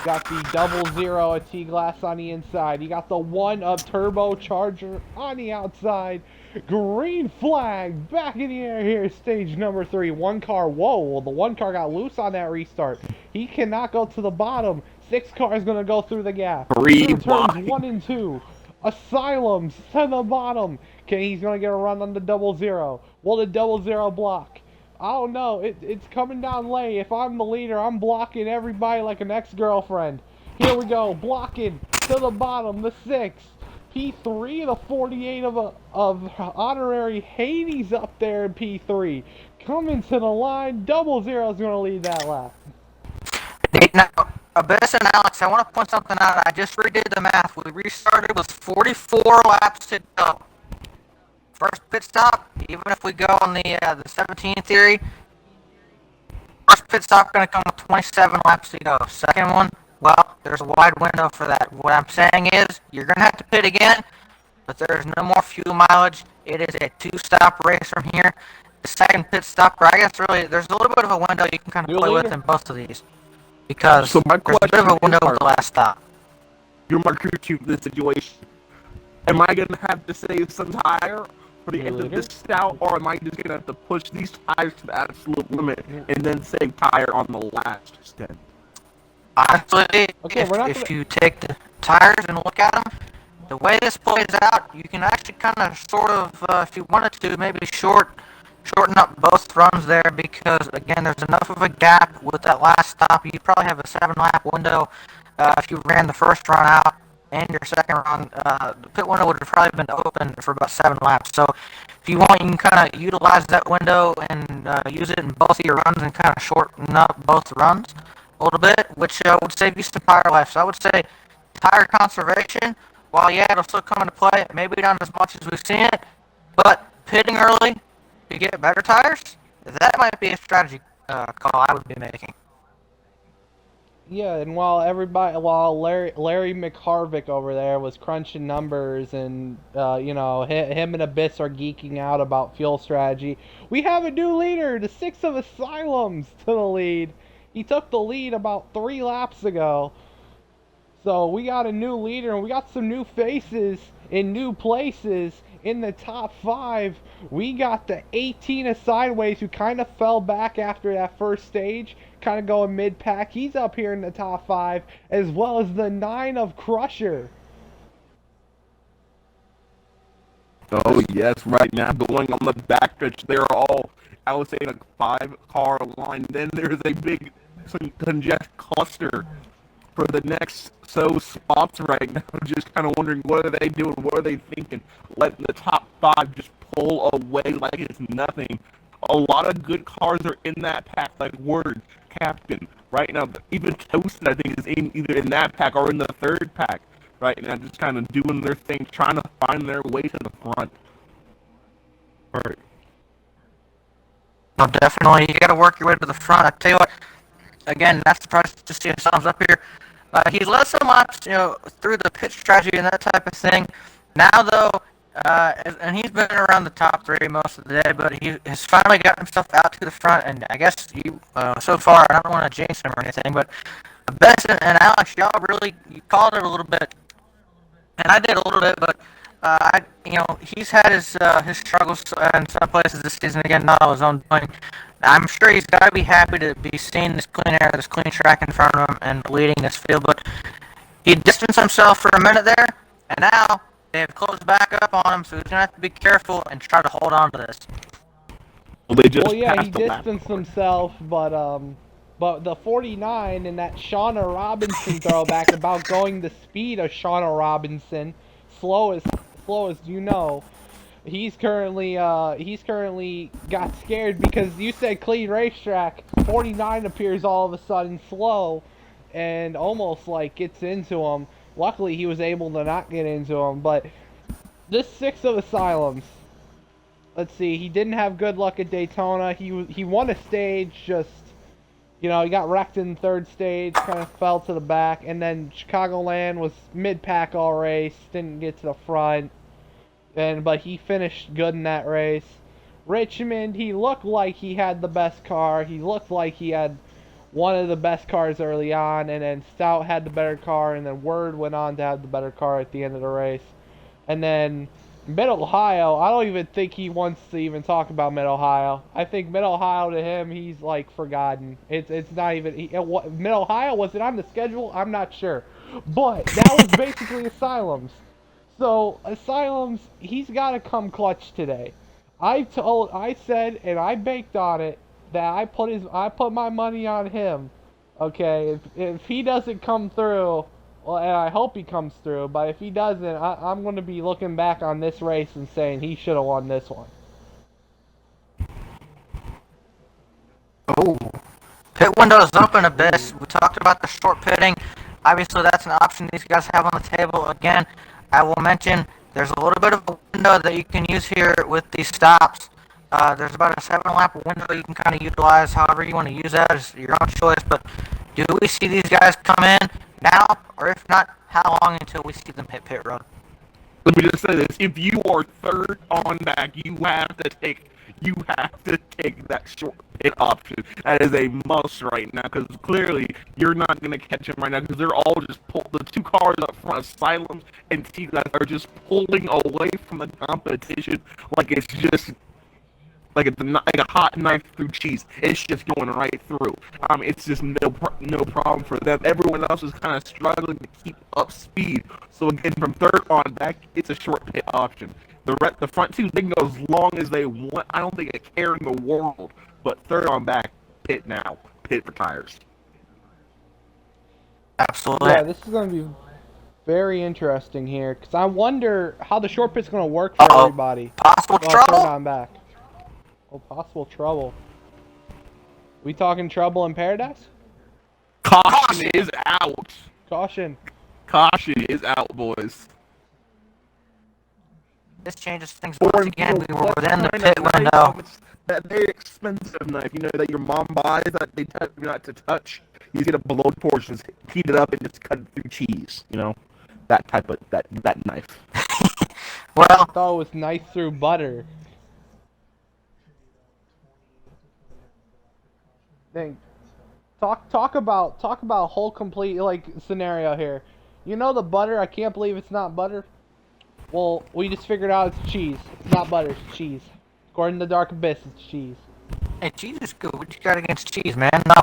Got the 00 at T-Glass on the inside. You got the 1 of Turbocharger on the outside. Green flag back in the air here, stage number 3. One car, whoa, well, the one car got loose on that restart. He cannot go to the bottom. 6 cars going to go through the gap. Through turns 1 and 2. Asylums to the bottom. Okay, he's going to get a run on the 00. Will the 00 block? I don't know. It's coming down late. If I'm the leader, I'm blocking everybody like an ex-girlfriend. Here we go. Blocking to the bottom. The 6. P3, the 48 of honorary Haney's up there in P3. Coming to the line. 00 is going to lead that lap. Now, Abyss and Alex, I want to point something out. I just redid the math. We restarted with 44 laps to go. First pit stop, even if we go on the 17 theory, first pit stop going to come with 27 laps to go. Second one, well, there's a wide window for that. What I'm saying is, you're going to have to pit again, but there's no more fuel mileage. It is a 2-stop race from here. The second pit stop, or I guess really, there's a little bit of a window you can kind of play with in both of these. Because So my there's a bit of a window with the last stop. You're my crew chief in this situation. Am I gonna have to save some tire for the end of this stout, or am I just gonna have to push these tires to the absolute limit and then save tire on the last stint? Honestly, Okay, if you take the tires and look at them, the way this plays out, you can actually kind of sort of, if you wanted to, maybe shorten up both runs there, because again, there's enough of a gap with that last stop. You probably have a 7-lap window if you ran the first run out and your second run. The pit window would have probably been open for about 7 laps. So if you want, you can kind of utilize that window and use it in both of your runs and kind of shorten up both runs a little bit, which would save you some tire life. So I would say tire conservation, while yeah, it'll still come into play, maybe not as much as we've seen it, but pitting early to get better tires, that might be a strategy call I would be making. Yeah, and while Larry McHarvick over there was crunching numbers and, him and Abyss are geeking out about fuel strategy, we have a new leader, the 6 of Asylums to the lead. He took the lead about 3 laps ago. So we got a new leader, and we got some new faces in new places in the top 5. We got the 18 of Sideways, who kind of fell back after that first stage, kind of going mid-pack. He's up here in the top 5, as well as the 9 of Crusher. Oh yes, right now going on the backstretch, they're all, I would say, a 5-car line. Then there's a big congested cluster for the next spots right now. Just kind of wondering, what are they doing? What are they thinking? Letting the top 5 just pull away like it's nothing. A lot of good cars are in that pack, like Word, Captain. Right now, even Toasted, I think, is either in that pack or in the 3rd pack. Right now, just kind of doing their thing, trying to find their way to the front. All right. Well, definitely, you got to work your way to the front. I tell you what, again, that's the price to see ourselves up here. He's led some laps, through the pit strategy and that type of thing. Now, though, and he's been around the top 3 most of the day, but he has finally got himself out to the front, and I guess so far, I don't want to jinx him or anything, but Bess and Alex, y'all really, you called it a little bit, and I did a little bit, but he's had his struggles in some places this season. Again, not all his own doing. I'm sure he's got to be happy to be seeing this clean air, this clean track in front of him, and leading this field. But he distanced himself for a minute there, and now they've closed back up on him, so he's gonna have to be careful and try to hold on to this. Well, He distanced himself, but But the 49 and that Shauna Robinson throwback about going the speed of Shauna Robinson, slow as you know, he's currently got scared because you said clean racetrack. 49 appears all of a sudden slow and almost like gets into him. Luckily he was able to not get into him, but this 6 of Asylums. Let's see, he didn't have good luck at Daytona. He won a stage, just he got wrecked in third stage, kind of fell to the back, and then Chicagoland was mid-pack all race, didn't get to the front. But he finished good in that race. Richmond, he looked like he had the best car. He looked like he had one of the best cars early on, and then Stout had the better car, and then Word went on to have the better car at the end of the race. And then Mid-Ohio, I don't even think he wants to even talk about Mid-Ohio. I think Mid-Ohio to him, he's like forgotten. It's not even Mid-Ohio, was it on the schedule? I'm not sure. But that was basically Asylums. So, Asylums, he's got to come clutch today. I said, and I baked on it, that I put my money on him. Okay, if he doesn't come through, well, and I hope he comes through, but if he doesn't, I'm going to be looking back on this race and saying he should have won this one. Oh, pit window's open a bit. We talked about the short pitting. Obviously, that's an option these guys have on the table. Again, I will mention there's a little bit of a window that you can use here with these stops. There's about a 7-lap window you can kind of utilize. However you want to use that is your own choice. But do we see these guys come in now, or if not, how long until we see them hit pit road? Let me just say this: if you are third on back, you have to take that short pit option. That is a must right now, because clearly you're not going to catch them right now, because they're all just the 2 cars up front, Asylums and T-Glass, are just pulling away from the competition like it's just like a hot knife through cheese. It's just going right through. It's just no problem for them. Everyone else is kind of struggling to keep up speed. So again, from third on back, it's a short pit option. The front 2, they can go as long as they want. I don't think a care in the world. But third on back, pit now. Pit for tires. Absolutely. Yeah, this is going to be very interesting here, because I wonder how the short pit's going to work for everybody. Possible trouble? Third on back. Oh, possible trouble. We talking trouble in paradise? Caution is out. Caution. Caution is out, boys. This changes things once again. We were within the pit window. That very expensive knife, that your mom buys that they tell you not to touch. You get a below portions, heat it up, and just cut it through cheese. That type of that knife. Well, I thought it was nice through butter. Dang. Talk about whole complete scenario here. The butter? I can't believe it's not butter. Well, we just figured out it's cheese. It's not butter, it's cheese. According to Dark Abyss, it's cheese. Hey, cheese is good. What you got against cheese, man? No,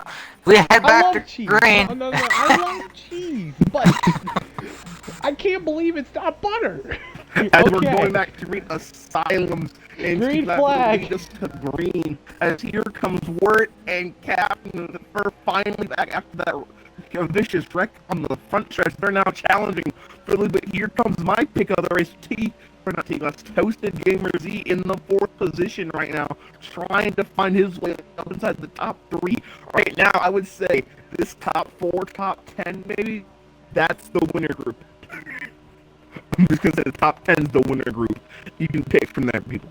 we head back to cheese. green. No, I love cheese, but I can't believe it's not butter. As we're going back to green, Asylums and green flag. Just to green. As here comes Wirt and Captain for finally back after that vicious wreck on the front stretch. They're now challenging Philly, but here comes my pick of the race, Toasted Gamer Z in the 4th position right now, trying to find his way up inside the top 3. Right now, I would say this top 4, top 10 maybe, that's the winner group. I'm just going to say the top 10 is the winner group. You can pick from there, people.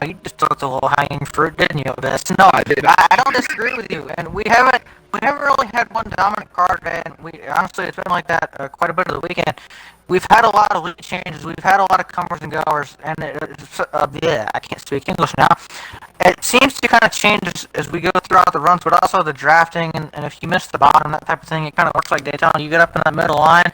You just took the low hanging fruit, didn't you, Abyss? No, I did. I don't disagree with you, and we haven't really had one dominant car today, and honestly, it's been like that quite a bit of the weekend. We've had a lot of lead changes, we've had a lot of comers and goers, and I can't speak English now. It seems to kind of change as we go throughout the runs, but also the drafting, and if you miss the bottom, that type of thing, it kind of works like Daytona. You get up in that middle line,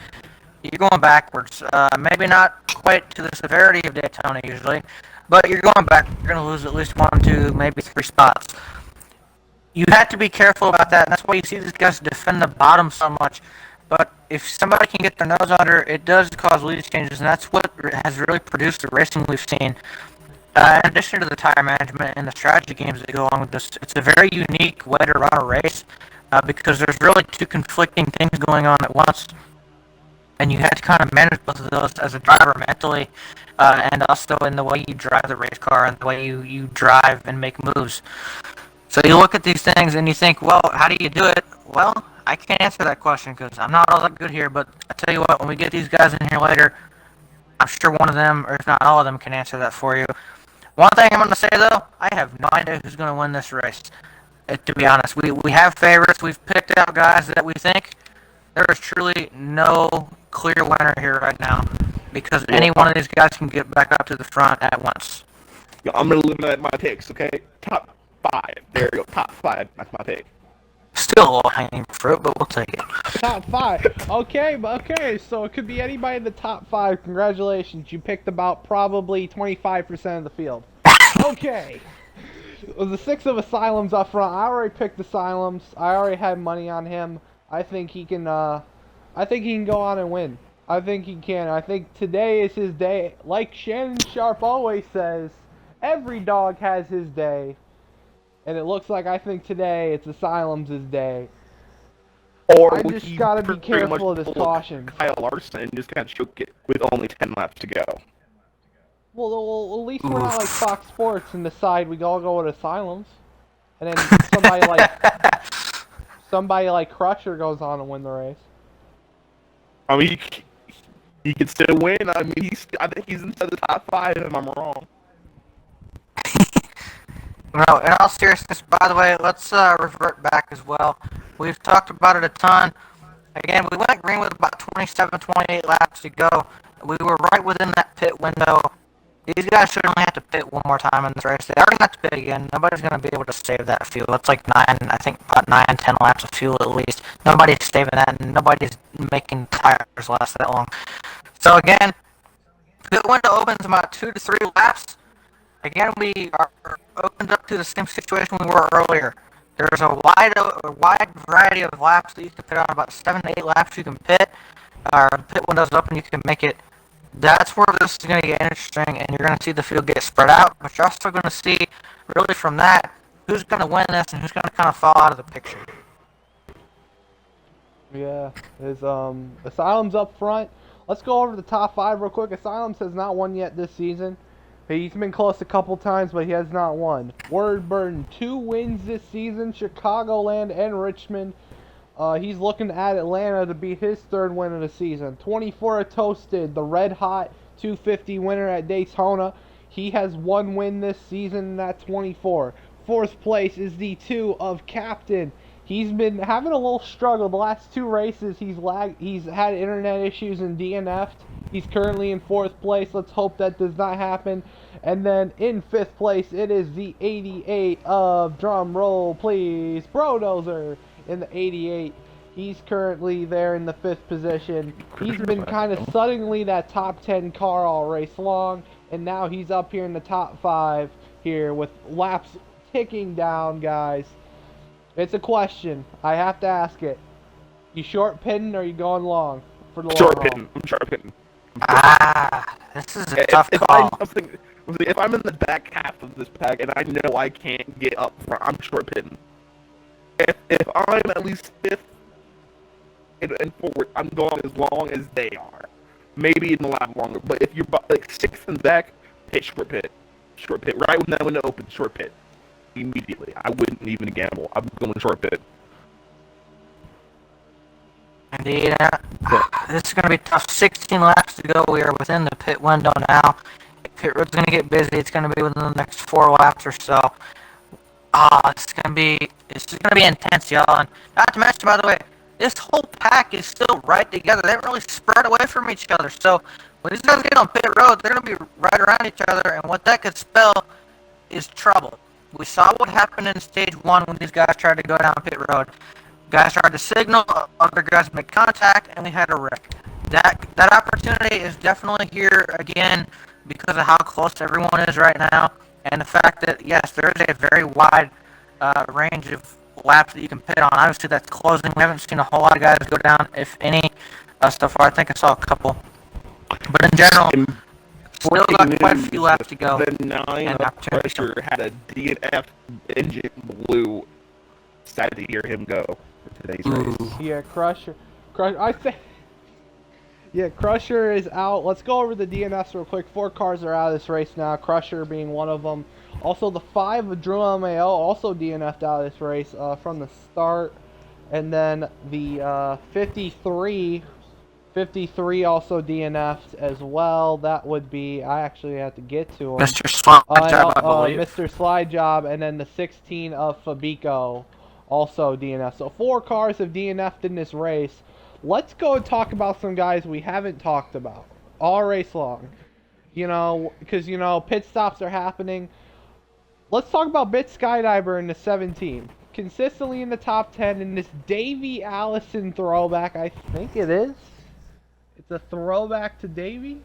you're going backwards. Maybe not quite to the severity of Daytona usually, but you're going back. You're going to lose at least 1, 2, maybe 3 spots. You have to be careful about that, and that's why you see these guys defend the bottom so much. But if somebody can get their nose under, it does cause lead changes, and that's what has really produced the racing we've seen. In addition to the tire management and the strategy games that go along with this, it's a very unique way to run a race because there's really two conflicting things going on at once, and you have to kind of manage both of those as a driver mentally, and also in the way you drive the race car and the way you drive and make moves. So you look at these things and you think, well, how do you do it? Well, I can't answer that question because I'm not all that good here, but I tell you what, when we get these guys in here later, I'm sure one of them, or if not all of them, can answer that for you. One thing I'm going to say, though, I have no idea who's going to win this race. To be honest, we have favorites. We've picked out guys that we think. There is truly no clear winner here right now because any one of these guys can get back up to the front at once. I'm going to limit my picks, okay? Top 5. There you go. Top 5. That's my pick. Still a low hanging fruit, but we'll take it. Top 5. Okay, so it could be anybody in the top 5. Congratulations, you picked about probably 25% of the field. Okay. The 6 of Asylum's up front. I already picked Asylums. I already had money on him. I think he can go on and win. I think he can. I think today is his day. Like Shannon Sharp always says, every dog has his day. And it looks like I think today it's Asylum's day. Or I just gotta be careful of this caution. Kyle Larson and just kind of choke it with only 10 laps to go. Well, at least we're not like Fox Sports and decide we all go with Asylums. And then somebody like Crusher goes on and win the race. I mean, he could still win. I mean, I think he's into the top 5 if I'm wrong. No, in all seriousness, by the way, let's revert back as well. We've talked about it a ton. Again, we went green with about 27, 28 laps to go. We were right within that pit window. These guys should only have to pit one more time in this race. They already have to pit again. Nobody's going to be able to save that fuel. It's like about 9, 10 laps of fuel at least. Nobody's saving that, and nobody's making tires last that long. So again, pit window opens about 2 to 3 laps. Again, we are opened up to the same situation we were earlier. There's a wide variety of laps that you can pit on. About 7 to 8 laps you can pit. The pit window's open, you can make it. That's where this is going to get interesting, and you're going to see the field get spread out. But you're also going to see, really from that, who's going to win this and who's going to kind of fall out of the picture. Yeah, there's Asylum's up front. Let's go over the top 5 real quick. Asylums has not won yet this season. He's been close a couple times, but he has not won. Wordburn, 2 wins this season, Chicagoland and Richmond. He's looking at Atlanta to be his 3rd win of the season. 24 Toasted, the red hot 250 winner at Daytona. He has 1 win this season at 24. 4th place is the 2 of Captain. He's been having a little struggle. The last 2 races he's had internet issues and DNF'd. He's currently in 4th place. Let's hope that does not happen. And then in 5th place, it is the 88 of, drum roll please, Brodozer in the 88. He's currently there in the 5th position. He's been kind of suddenly that top 10 car all race long. And now he's up here in the top 5 here with laps ticking down, guys. It's a question. I have to ask it. You short pitting or you going long for the Short long pitting. haul? I'm short pitting. This is a tough call. If I'm in the back half of this pack and I know I can't get up front, I'm short pitting. If I'm at least 5th and forward, I'm going as long as they are. Maybe in a lap longer. But if you're like 6th and back, pit short pit. Short pit. Right when that window opens, short pit. Immediately. I wouldn't even gamble. I'm going short pit. Indeed. This is going to be tough. 16 laps to go. We are within the pit window now. Pit road's going to get busy. It's going to be within the next 4 laps or so. It's going to be intense, y'all. And not to mention, by the way, this whole pack is still right together. They haven't really spread away from each other. So when these guys get on pit road, they're going to be right around each other. And what that could spell is trouble. We saw what happened in stage 1 when these guys tried to go down pit road. Guys tried to signal, other guys made contact, and we had a wreck. That opportunity is definitely here again because of how close everyone is right now, and the fact that, yes, there is a very wide range of laps that you can pit on. Obviously, that's closing. We haven't seen a whole lot of guys go down, if any, so far. I think I saw a couple. But in general, Still got quite a few laps to go. The 9 of Crusher had a DNF engine blew. Sad to hear him go for today's race. Yeah, Crusher. I say. Yeah, Crusher is out. Let's go over the DNFs real quick. 4 cars are out of this race now, Crusher being one of them. Also, the 5 of Drew LMAO also DNF'd out of this race from the start. And then the 53 also DNF'd as well. That would be, I actually have to get to him. Mr. Slide Job, I believe. Mr. Slide Job, and then the 16 of Fabico also DNF'd. So 4 cars have DNF'd in this race. Let's go and talk about some guys we haven't talked about all race long. You know, because, you know, pit stops are happening. Let's talk about Bit Skydiver in the 17. Consistently in the top 10 in this Davey Allison throwback, I think it is. It's a throwback to Davey.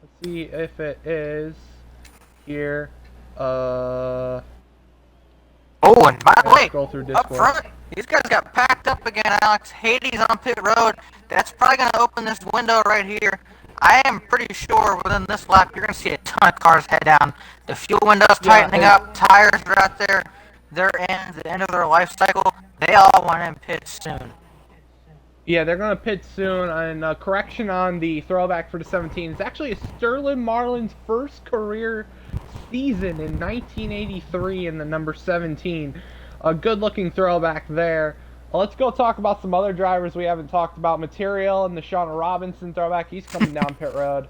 Let's see if it is here. Oh, and by the way, up front, these guys got packed up again, Alex. Hades on pit road. That's probably going to open this window right here. I am pretty sure within this lap, you're going to see a ton of cars head down. The fuel window's tightening up. Tires are out there. They're in the end of their life cycle. They all want in pit soon. Yeah, they're going to pit soon. And correction on the throwback for the 17. It's actually Sterling Marlin's first career season in 1983 in the number 17. A good-looking throwback there. Let's go talk about some other drivers we haven't talked about. Material and the Shauna Robinson throwback. He's coming down pit road.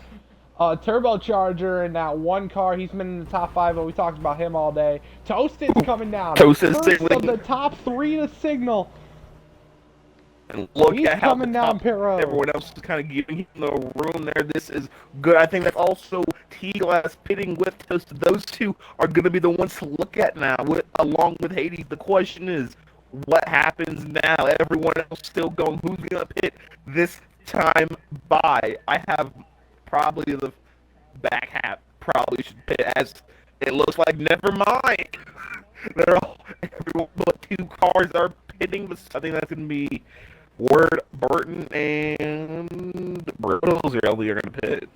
Turbocharger in that one car. He's been in the top 5, but we talked about him all day. Toasted's coming down. Toasted First of the top 3 to signal. And look He's at how coming down pit road. Everyone else is kind of giving him the room there. This is good. I think that's also T-Glass pitting with Toasted. Those two are going to be the ones to look at now, along with Hades. The question is, what happens now? Everyone else still going. Who's going to pit this time by? I have probably the back half probably should pit, as it looks like. Never mind. Everyone but 2 cars are pitting, but I think that's going to be Ward, Burton, and Those are only going to pit.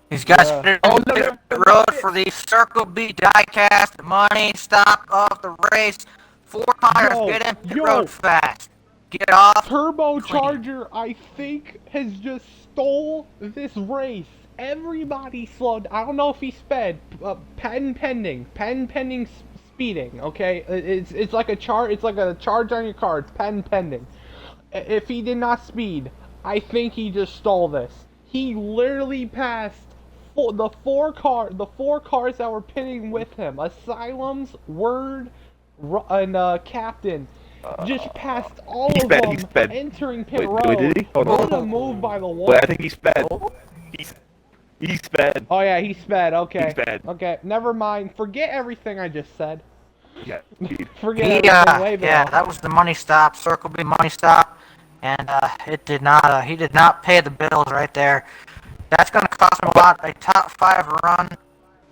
These guys pitted on the road for the Circle B diecast money stop of the race. 4 tires, get in pit road fast. Get off. Turbocharger, I think, has just stole this race. Everybody slowed. I don't know if he sped. Patent pending speeding. Okay, it's like a charge. It's like a charge on your car. It's patent pending. If he did not speed, I think he just stole this. He literally passed the four cars that were pitting with him. Asylums, Word, and Captain. Just passed all of them entering pit road. Wait, did he? Hold on. What a move by the one. Wait, I think he sped. He sped. Oh yeah, he sped. Okay. He sped. Okay, never mind. Forget everything I just said. Yeah. Forget everything. Way back. Yeah, that was the money stop, Circle B money stop, and it did not. He did not pay the bills right there. That's going to cost him a lot. A top 5 run,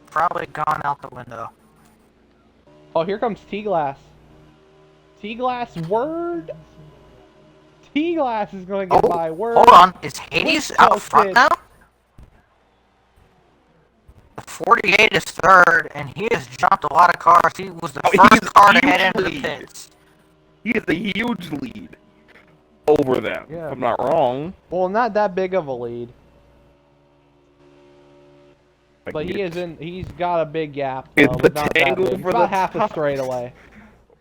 probably gone out the window. Oh, here comes T-Glass. T-Glass, Word. T-Glass is going to get by Word. Hold on. Is Hades out front now? The 48 is 3rd, and he has jumped a lot of cars. He was the first car to head into the pits. He has a huge lead over them, if I'm not wrong. Well, not that big of a lead. But he's got a big gap. It's the tangle for about the half a straightaway.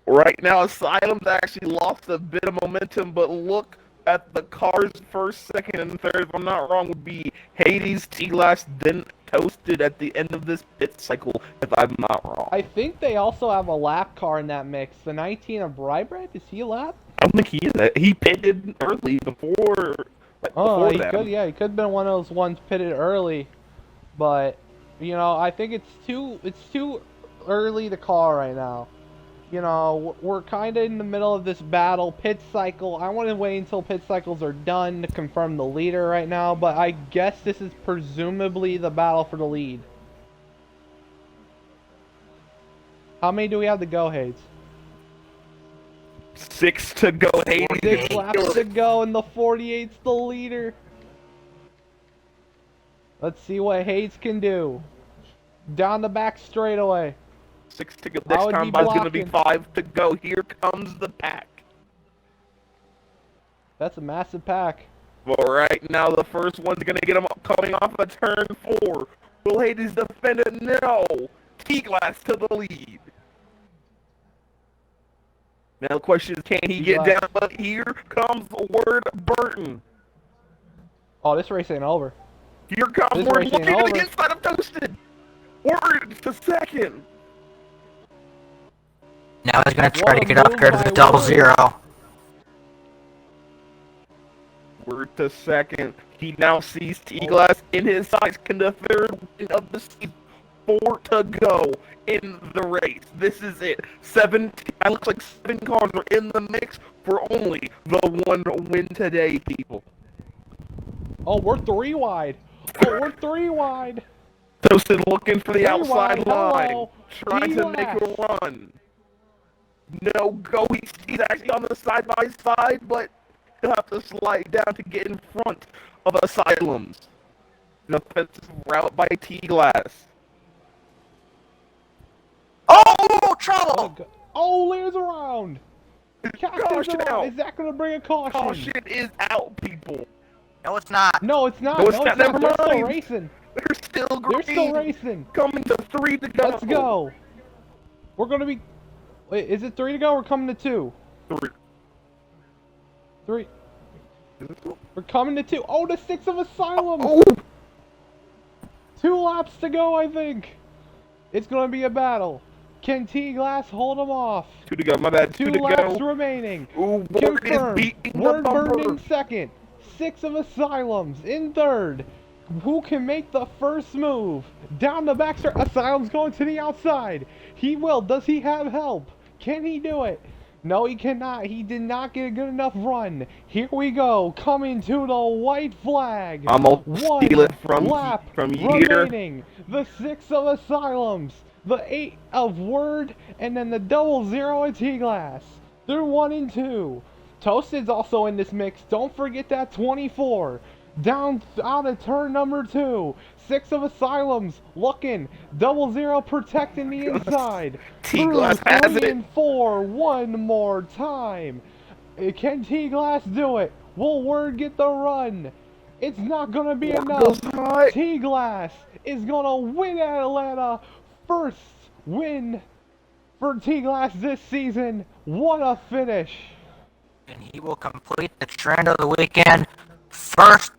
Right now, Asylum's actually lost a bit of momentum, but look at the cars first, second, and third. If I'm not wrong, would be Hades, T-Glass, then Toasted at the end of this pit cycle, if I'm not wrong. I think they also have a lap car in that mix. The 19 of Brybred, is he a lap? I don't think he is. He pitted early before. He could. Yeah, he could have been one of those ones pitted early, but you know, I think it's too early to call right now. You know, we're kind of in the middle of this battle pit cycle. I want to wait until pit cycles are done to confirm the leader right now, but I guess this is presumably the battle for the lead. How many do we have to go, Hades? 6 to go, Hades. 6 laps to go, and the 48's the leader. Let's see what Hayes can do. Down the back straightaway. 6 to go. How Next would time he by is going to be blocking? 5 to go. Here comes the pack. That's a massive pack. Well, right now, the first one's going to get him coming off of turn 4. Will Hades defend it? No. T-Glass to the lead. Now the question is, can he get down? But here comes Word Burton. Oh, this race ain't over. Here comes This Word race looking ain't to over. the inside of Toasted. Word to second. Now he's going to try What to a get up move here to by the double Word. zero. Word to second. He now sees T-Glass in his sights. Can the third win of the season. 4 to go in the race. This is it. It looks like 7 cars are in the mix for only the one win today, people. Oh, we're 3 wide. Oh, we're 3 wide. Toasted looking for the 3 outside wide. line. Hello. Trying to make a run. No go. He's actually on the side by side, but he'll have to slide down to get in front of Asylums. An offensive route by T-Glass. Oh, trouble! Oh, Lear's around. Captain's Caution around. out. Is that going to bring a caution? Caution is out, people. No, it's not. No, it's not. No, it's not. Never They're still mind. racing. They're still green. They're still racing. Coming to 3 to go. Let's go. We're going to be... Wait, is it 3 to go? We're coming to 2. 3. 3. We're coming to 2. Oh, the 6 of Asylum. Oh. 2 laps to go, I think. It's going to be a battle. Can T-Glass hold him off? 2 to go. My bad. 2 to laps go. remaining. Ooh, Word is Confirmed. beating the Word bumper. Burton in second. 6 of Asylums in third. Who can make the first move? Down the back stretch. Asylum's going to the outside. He will. Does he have help? Can he do it? No, he cannot. He did not get a good enough run. Here we go. Coming to the white flag. I'm gonna One steal it from lap here. remaining. The 6 of Asylums. The 8 of Word. And then the double zero of T-Glass. They're 1 and 2. Toasted's also in this mix. Don't forget that 24. Down out of turn number 2. 6 of Asylums looking. Double zero protecting the inside. T-Glass has 3 it. and 4 one more time. Can T-Glass do it? Will Word get the run? It's not going to be enough. T-Glass is going to win at Atlanta. First win for T-Glass this season. What a finish. And he will complete the trend of the weekend. First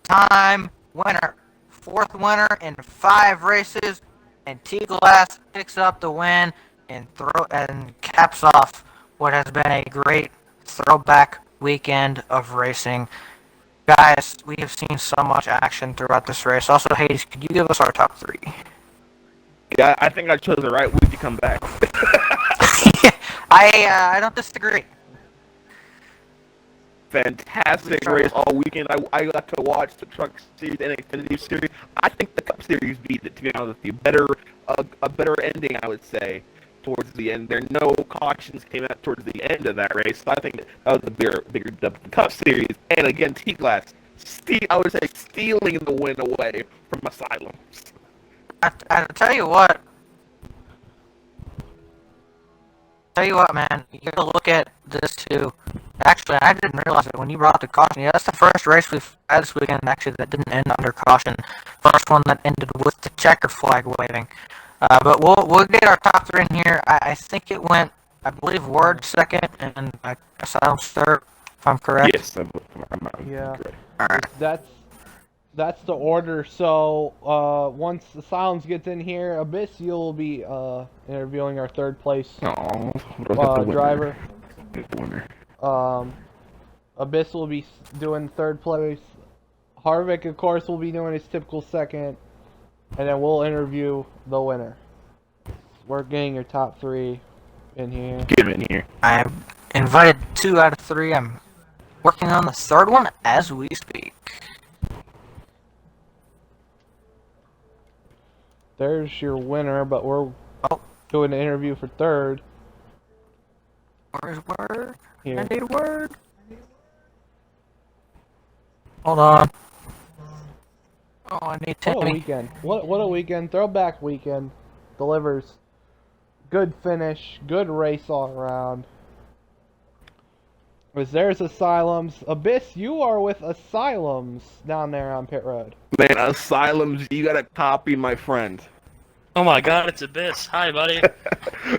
time winner. 4th winner in 5 races. And T-Glass picks up the win and caps off what has been a great throwback weekend of racing. Guys, we have seen so much action throughout this race. Also, Hades, could you give us our top 3? Yeah, I think I chose the right week to come back. I don't disagree. Fantastic race all weekend. I got to watch the Truck Series and Xfinity Series. I think the Cup Series beat it, to be honest with you. A better ending, I would say, towards the end. There no cautions came out towards the end of that race, so I think that was a bigger dub. The Cup Series, and again, T-Glass, I would say stealing the win away from Asylum. I tell you what. Man, you gotta look at this too. Actually, I didn't realize it when you brought up the caution. Yeah, that's the first race we've had this weekend, actually, that didn't end under caution. First one that ended with the checker flag waving. But we'll get our top 3 in here. I think it went, I believe, Word second and Asylum's third, if I'm correct. Yes, I'm Yeah. correct. Alright. That's the order. So once the Silence gets in here, Abyss, you'll be interviewing our 3rd place driver. Abyss will be doing 3rd place. Harvick, of course, will be doing his typical 2nd, and then we'll interview the winner. We're getting your top 3 in here. Get him in here. I've invited 2 out of 3. I'm working on the 3rd one as we speak. There's your winner, but we're doing an interview for 3rd. Where's Word? Here. I need Word. Hold on. Oh, I need What a Timmy. weekend. What a weekend. Throwback weekend. Delivers. Good finish. Good race all around. As there's Asylums. Abyss, you are with Asylums down there on pit road. Man, Asylums, you got a copy, my friend. Oh my god, it's Abyss. Hi, buddy.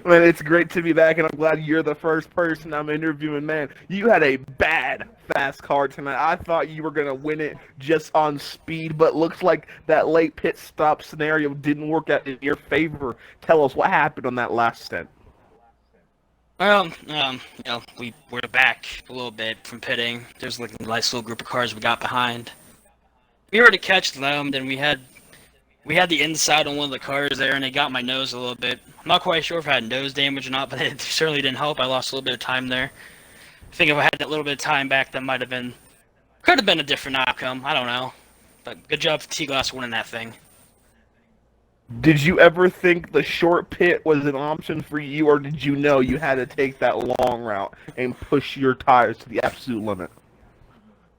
Man, it's great to be back, and I'm glad you're the first person I'm interviewing. Man, you had a bad fast car tonight. I thought you were going to win it just on speed, but looks like that late pit stop scenario didn't work out in your favor. Tell us what happened on that last stint. Well, we were back a little bit from pitting. There's like a nice little group of cars we got behind. We were to catch them, then we had the inside on one of the cars there, and it got my nose a little bit. I'm not quite sure if I had nose damage or not, but it certainly didn't help. I lost a little bit of time there. I think if I had that little bit of time back, that could have been a different outcome. I don't know. But good job for T-Glass winning that thing. Did you ever think the short pit was an option for you, or did you know you had to take that long route and push your tires to the absolute limit?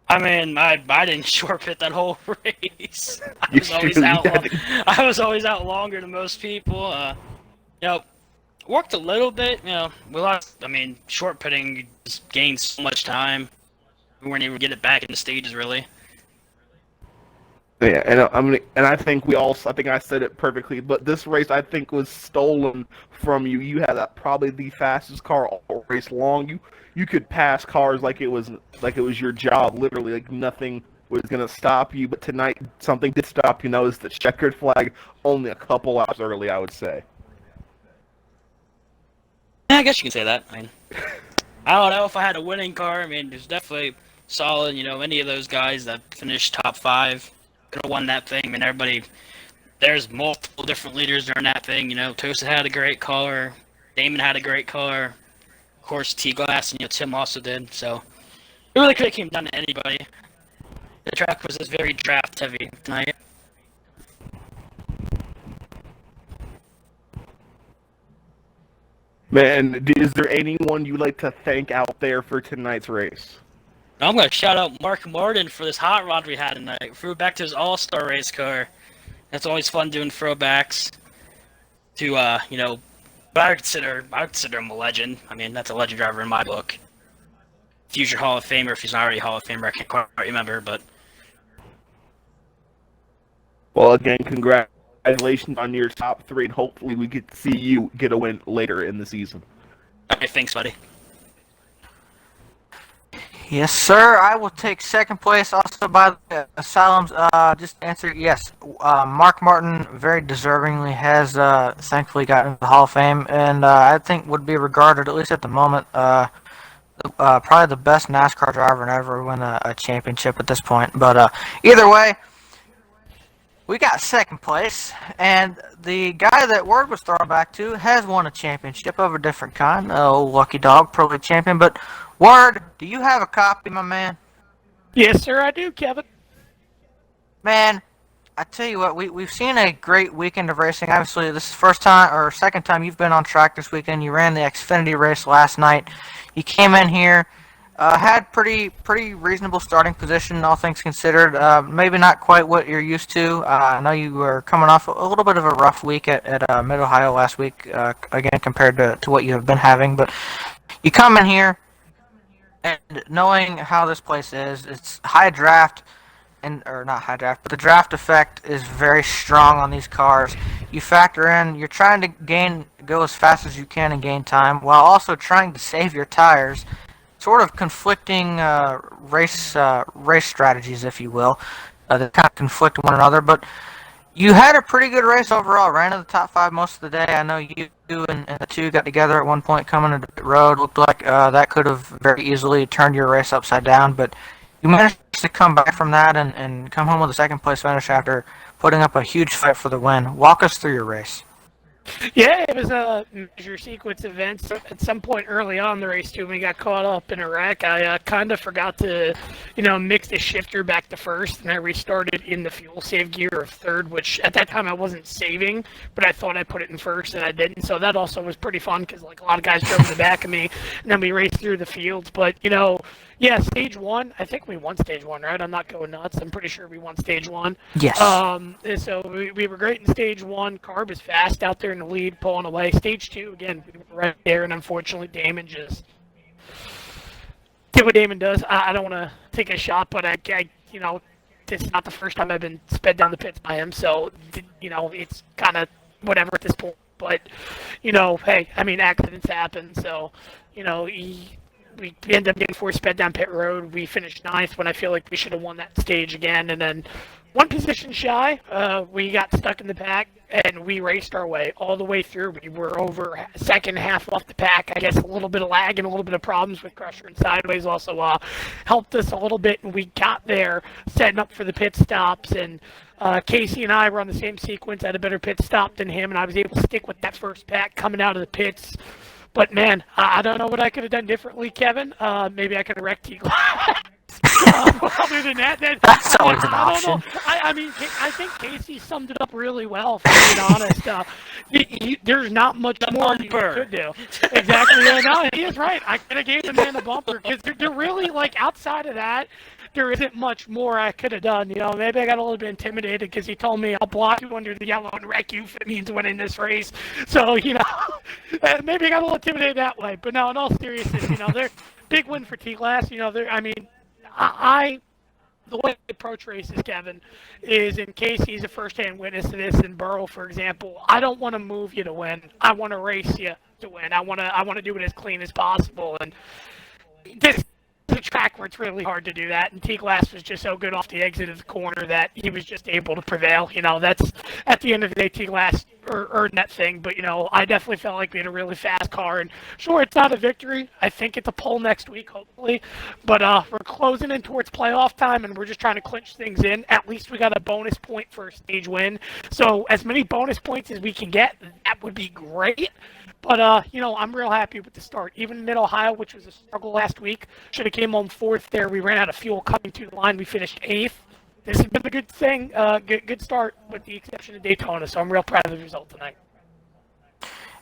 I mean, I didn't short pit that whole race. I was always out longer than most people. Worked a little bit. We lost. I mean, short pitting, you just gained so much time. We weren't able to get it back in the stages, really. Yeah, and I think I think I said it perfectly, but this race I think was stolen from you. You had probably the fastest car all race long. You could pass cars like it was your job, literally, like nothing was gonna stop you. But tonight something did stop you. And that was the checkered flag, only a couple hours early, I would say. Yeah, I guess you can say that. I mean, I don't know if I had a winning car. I mean, it's definitely solid. Any of those guys that finished top 5 could have won that thing. I mean, there's multiple different leaders during that thing. Tosa had a great car. Damon had a great car. Of course, T-Glass and Tim also did. So it really could have came down to anybody. The track was just very draft heavy tonight. Man, is there anyone you'd like to thank out there for tonight's race? I'm going to shout out Mark Martin for this hot rod we had tonight. Threw back to his all-star race car. It's always fun doing throwbacks to, but I would consider him a legend. I mean, that's a legend driver in my book. Future Hall of Famer, if he's not already Hall of Famer, I can't quite remember, but... Well, again, congratulations on your top 3, and hopefully we get to see you get a win later in the season. Okay, thanks, buddy. Yes, sir. I will take second place also by the Asylums. Just answer yes. Mark Martin very deservingly has thankfully gotten into the Hall of Fame, and I think would be regarded, at least at the moment, probably the best NASCAR driver to ever win a championship at this point. But either way, we got second place, and the guy that word was thrown back to has won a championship of a different kind. Oh, lucky dog, Pro League champion. But Word, do you have a copy, my man? Yes, sir, I do, Kevin. Man, I tell you what, we've seen a great weekend of racing. Obviously, this is first time or second time you've been on track this weekend. You ran the Xfinity race last night. You came in here, had pretty reasonable starting position, all things considered. Maybe not quite what you're used to. I know you were coming off a little bit of a rough week at Mid-Ohio last week, again, compared to what you have been having. But you come in here, and knowing how this place is, it's high draft, or not high draft, but the draft effect is very strong on these cars. You factor in, you're trying to go as fast as you can and gain time, while also trying to save your tires. Sort of conflicting race strategies, if you will, that kind of conflict one another. But you had a pretty good race overall. Ran in the top 5 most of the day. I know you and the 2 got together at one point coming into the road. Looked like that could have very easily turned your race upside down. But you managed to come back from that and come home with a second place finish after putting up a huge fight for the win. Walk us through your race. Yeah, it was a major sequence event. So at some point early on in the race, too, when we got caught up in a wreck, I kind of forgot to, mix the shifter back to first, and I restarted in the fuel save gear of third, which at that time I wasn't saving, but I thought I put it in first, and I didn't. So that also was pretty fun because, a lot of guys drove in the back of me, and then we raced through the fields. But, Yeah, stage one. I think we won stage one, right? I'm not going nuts. I'm pretty sure we won stage one. Yes. And so we were great in stage one. Carb is fast out there in the lead, pulling away. Stage two, again, we were right there, and unfortunately, Damon just did what Damon does. I don't want to take a shot, but this is not the first time I've been sped down the pits by him, so it's kind of whatever at this point. But hey, I mean, accidents happen, so we ended up getting 4 sped down pit road. We finished 9th when I feel like we should have won that stage again. And then 1 position shy, we got stuck in the pack, and we raced our way all the way through. We were over second half off the pack. I guess a little bit of lag and a little bit of problems with Crusher and Sideways also helped us a little bit. And we got there setting up for the pit stops. And Casey and I were on the same sequence. I had a better pit stop than him, and I was able to stick with that first pack coming out of the pits. But man, I don't know what I could have done differently, Kevin. Maybe I could have wrecked T-Glass. Other than that, that's always an option. I mean, I think Casey summed it up really well, if I'm being honest. There's not much more you could do. Exactly. Yeah, no, he is right. I could have gave the man a bumper because they're really, like, outside of that, there isn't much more I could have done. Maybe I got a little bit intimidated because he told me I'll block you under the yellow and wreck you if it means winning this race. So, maybe I got a little intimidated that way. But no, in all seriousness, they're big win for T-Glass. The way I approach races, Kevin, is in case he's a first-hand witness to this in Burrow, for example, I don't want to move you to win. I want to race you to win. I want to do it as clean as possible. And this a track where it's really hard to do that, and T-Glass was just so good off the exit of the corner that he was just able to prevail. That's at the end of the day, T-Glass earned that thing, but I definitely felt like we had a really fast car, and sure, it's not a victory. I think it's a pole next week, hopefully, but we're closing in towards playoff time, and we're just trying to clinch things in. At least we got a bonus point for a stage win, so as many bonus points as we can get, that would be great. But, I'm real happy with the start. Even Mid-Ohio, which was a struggle last week, should have came home 4th there. We ran out of fuel coming to the line. We finished 8th. This has been a good thing, good start, with the exception of Daytona, so I'm real proud of the result tonight.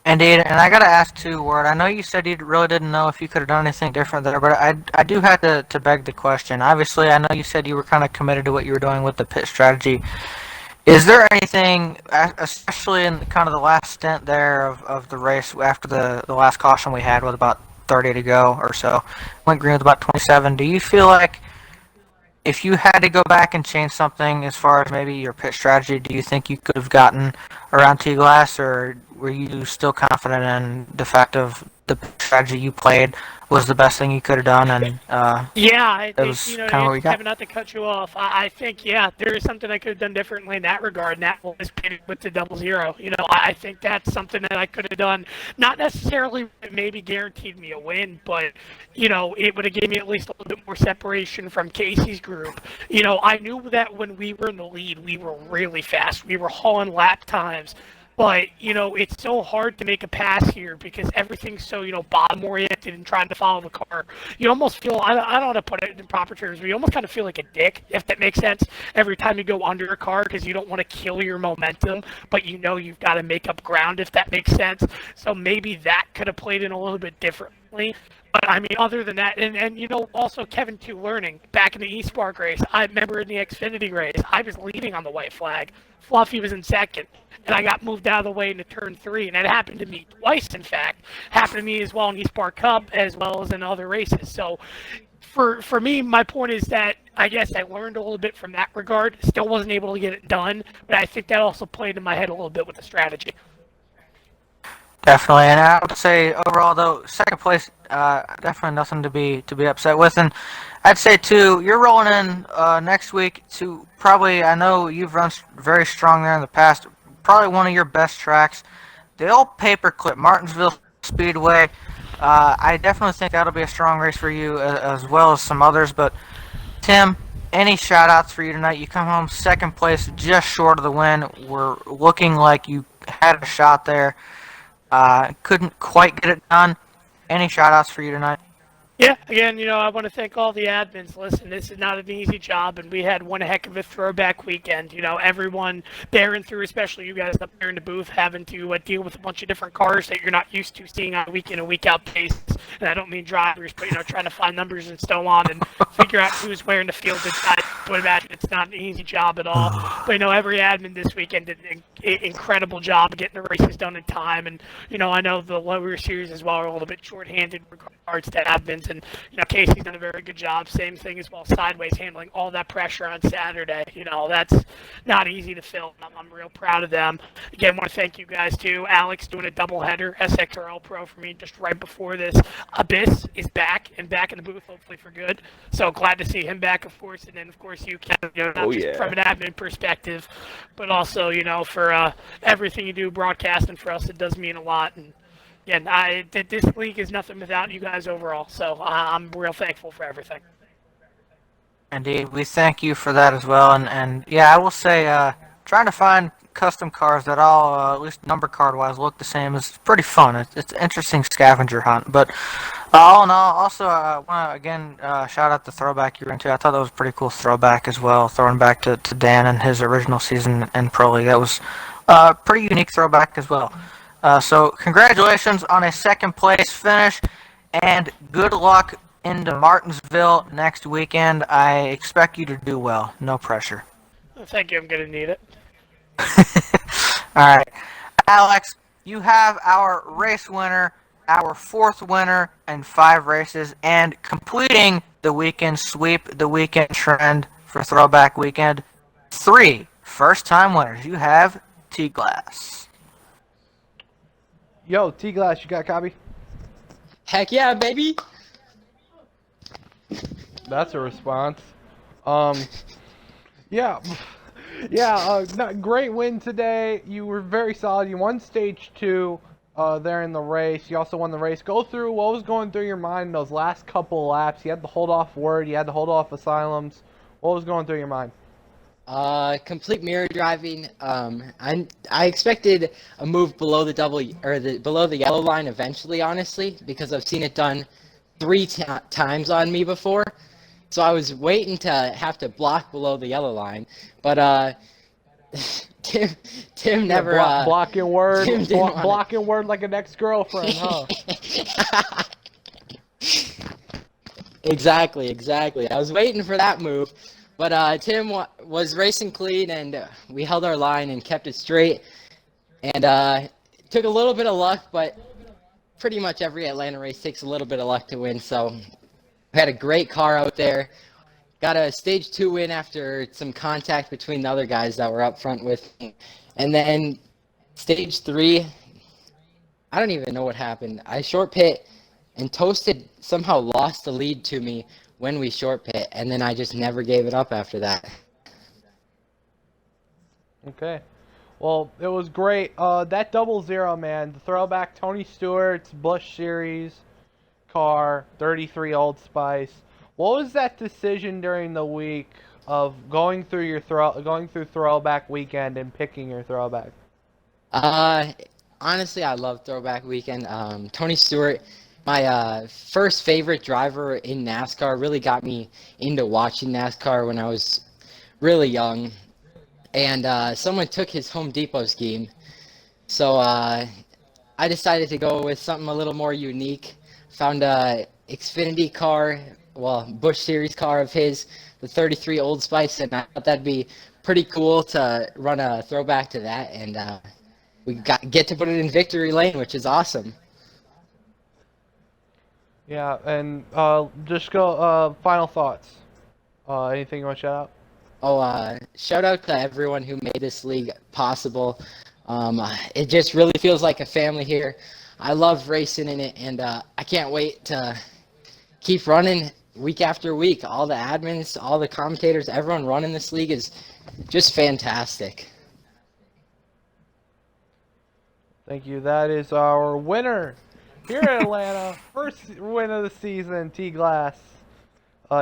Indeed, and I got to ask, too, Ward, I know you said you really didn't know if you could have done anything different there, but I do have to beg the question. Obviously, I know you said you were kind of committed to what you were doing with the pit strategy. Is there anything, especially in kind of the last stint there of the race after the last caution we had with about 30 to go or so, went green with about 27, do you feel like if you had to go back and change something as far as maybe your pit strategy, do you think you could have gotten around T-Glass, or were you still confident in the fact of the strategy you played was the best thing you could have done? And I think, kind of what we got. Kevin, not to cut you off, I think, there is something I could have done differently in that regard, and that was pitted with the 00. I think that's something that I could have done, not necessarily maybe guaranteed me a win, but, it would have given me at least a little bit more separation from Casey's group. I knew that when we were in the lead, we were really fast. We were hauling lap times. But, it's so hard to make a pass here because everything's so, bottom-oriented and trying to follow the car. You almost feel, I don't know how to put it in proper terms, but you almost kind of feel like a dick, if that makes sense, every time you go under a car because you don't want to kill your momentum, but you've got to make up ground, if that makes sense. So maybe that could have played in a little bit differently. But, other than that, and also Kevin, too, learning, back in the eSpark race, I remember in the Xfinity race, I was leading on the white flag. Fluffy was in second, and I got moved out of the way into turn 3, and it happened to me twice, in fact. Happened to me as well in eSpark Cup, as well as in other races. So, for me, my point is that I guess I learned a little bit from that regard. Still wasn't able to get it done, but I think that also played in my head a little bit with the strategy. Definitely, and I would say overall, though, second place, definitely nothing to be upset with. And I'd say too, you're rolling in next week to probably, I know you've run very strong there in the past, probably one of your best tracks, the old paperclip Martinsville Speedway. I definitely think that'll be a strong race for you as well as some others. But Tim, any shout outs for you tonight? You come home second place, just short of the win. We're looking like you had a shot there. Couldn't quite get it done. Any shout outs for you tonight? Yeah, again, I want to thank all the admins. Listen, this is not an easy job, and we had one heck of a throwback weekend. Everyone bearing through, especially you guys up there in the booth, having to deal with a bunch of different cars that you're not used to seeing on a week in and week out basis. And I don't mean drivers, but trying to find numbers and so on, and figure out who's wearing the field. I would imagine it's not an easy job at all. But every admin this weekend did an incredible job getting the races done in time. And I know the lower series as well are a little bit short-handed in regards to admins. And Casey's done a very good job. Same thing as well. Sideways handling all that pressure on Saturday. That's not easy to fill. I'm real proud of them. Again, want to thank you guys too. Alex doing a doubleheader, SXRL Pro for me just right before this. Abyss is back and back in the booth, hopefully for good. So glad to see him back, of course. And then of course you can, not just from an admin perspective, but also for everything you do broadcasting for us. It does mean a lot. And again, this league is nothing without you guys overall, so I'm real thankful for everything. Indeed, we thank you for that as well. And yeah, I will say, trying to find custom cars that all, at least number card wise, look the same is pretty fun. It's an interesting scavenger hunt. But all in all, also I want to again shout out the throwback you were into. I thought that was a pretty cool throwback as well, throwing back to Dan and his original season in Pro League. That was a pretty unique throwback as well. So congratulations on a second place finish, and good luck into Martinsville next weekend. I expect you to do well. No pressure. Thank you. I'm going to need it. All right. Alex, you have our race winner, our fourth winner in 5 races, and completing the weekend sweep, the weekend trend for Throwback Weekend, 3 first-time winners. You have T-Glass. Yo, T-Glass, you got a copy? Heck yeah, baby! That's a response. Yeah, great win today. You were very solid. You won stage 2 there in the race. You also won the race. Go through what was going through your mind in those last couple of laps. You had to hold off Word. You had to hold off Asylums. What was going through your mind? Complete mirror driving. I expected a move below the below the yellow line eventually, honestly, because I've seen it done 3 times on me before. So I was waiting to have to block below the yellow line, but Tim never blocking Word, Tim blocking Word like an ex-girlfriend, huh? Exactly. I was waiting for that move. But Tim was racing clean, and we held our line and kept it straight. And took a little bit of luck, but pretty much every Atlanta race takes a little bit of luck to win. So we had a great car out there. Got a stage 2 win after some contact between the other guys that were up front with me. And then stage 3, I don't even know what happened. I short pit, and Toasted somehow lost the lead to me when we short pit, and then I just never gave it up after that. Okay. Well, it was great. That 00, man, the throwback Tony Stewart's Busch Series car, 33 Old Spice. What was that decision during the week of going through throwback weekend and picking your throwback? Honestly, I love throwback weekend. Tony Stewart, my first favorite driver in NASCAR, really got me into watching NASCAR when I was really young. And someone took his Home Depot scheme. So I decided to go with something a little more unique. Found a Xfinity car, Busch Series car of his, the 33 Old Spice, and I thought that'd be pretty cool to run a throwback to that. And we get to put it in victory lane, which is awesome. Yeah, and just go, final thoughts. Anything you want to shout out? Shout out to everyone who made this league possible. It just really feels like a family here. I love racing in it, and I can't wait to keep running week after week. All the admins, all the commentators, everyone running this league is just fantastic. Thank you. That is our winner here in Atlanta. First win of the season, T-Glass.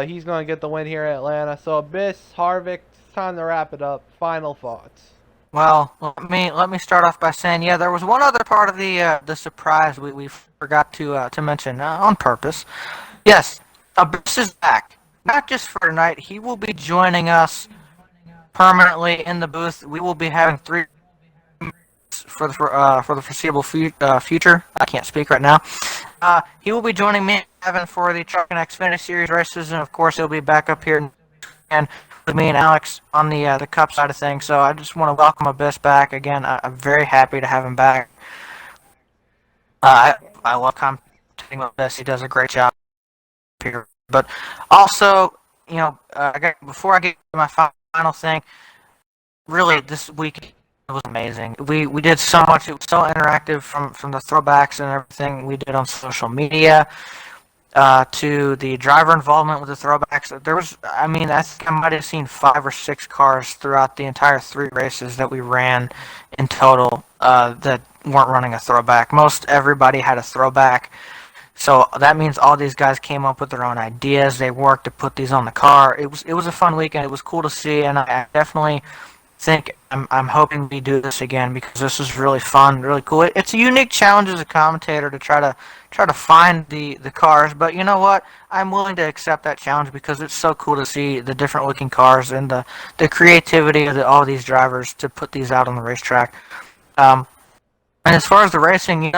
He's going to get the win here at Atlanta. So, Abyss, Harvick, it's time to wrap it up. Final thoughts. Well, let me start off by saying, yeah, there was one other part of the surprise we forgot to mention on purpose. Yes, Abyss is back. Not just for tonight. He will be joining us permanently in the booth. We will be having 3 for the foreseeable future. I can't speak right now. He will be joining me and Evan for the Truck and Xfinity Series races, and of course he'll be back up here and with me and Alex on the Cup side of things. So I just want to welcome Abyss back again. I'm very happy to have him back. I love commentating with Abyss. He does a great job here. But also, before I get to my final thing, really this week it was amazing. We did so much. It was so interactive from the throwbacks and everything we did on social media to the driver involvement with the throwbacks. There was, I think I might have seen 5 or 6 cars throughout the entire 3 races that we ran in total that weren't running a throwback. Most everybody had a throwback. So that means all these guys came up with their own ideas. They worked to put these on the car. It was a fun weekend. It was cool to see, and I definitely think I'm hoping we do this again because this is really fun, really cool. It's a unique challenge as a commentator to try to find the cars, but you know what? I'm willing to accept that challenge because it's so cool to see the different looking cars and the creativity of all these drivers to put these out on the racetrack. And as far as the racing,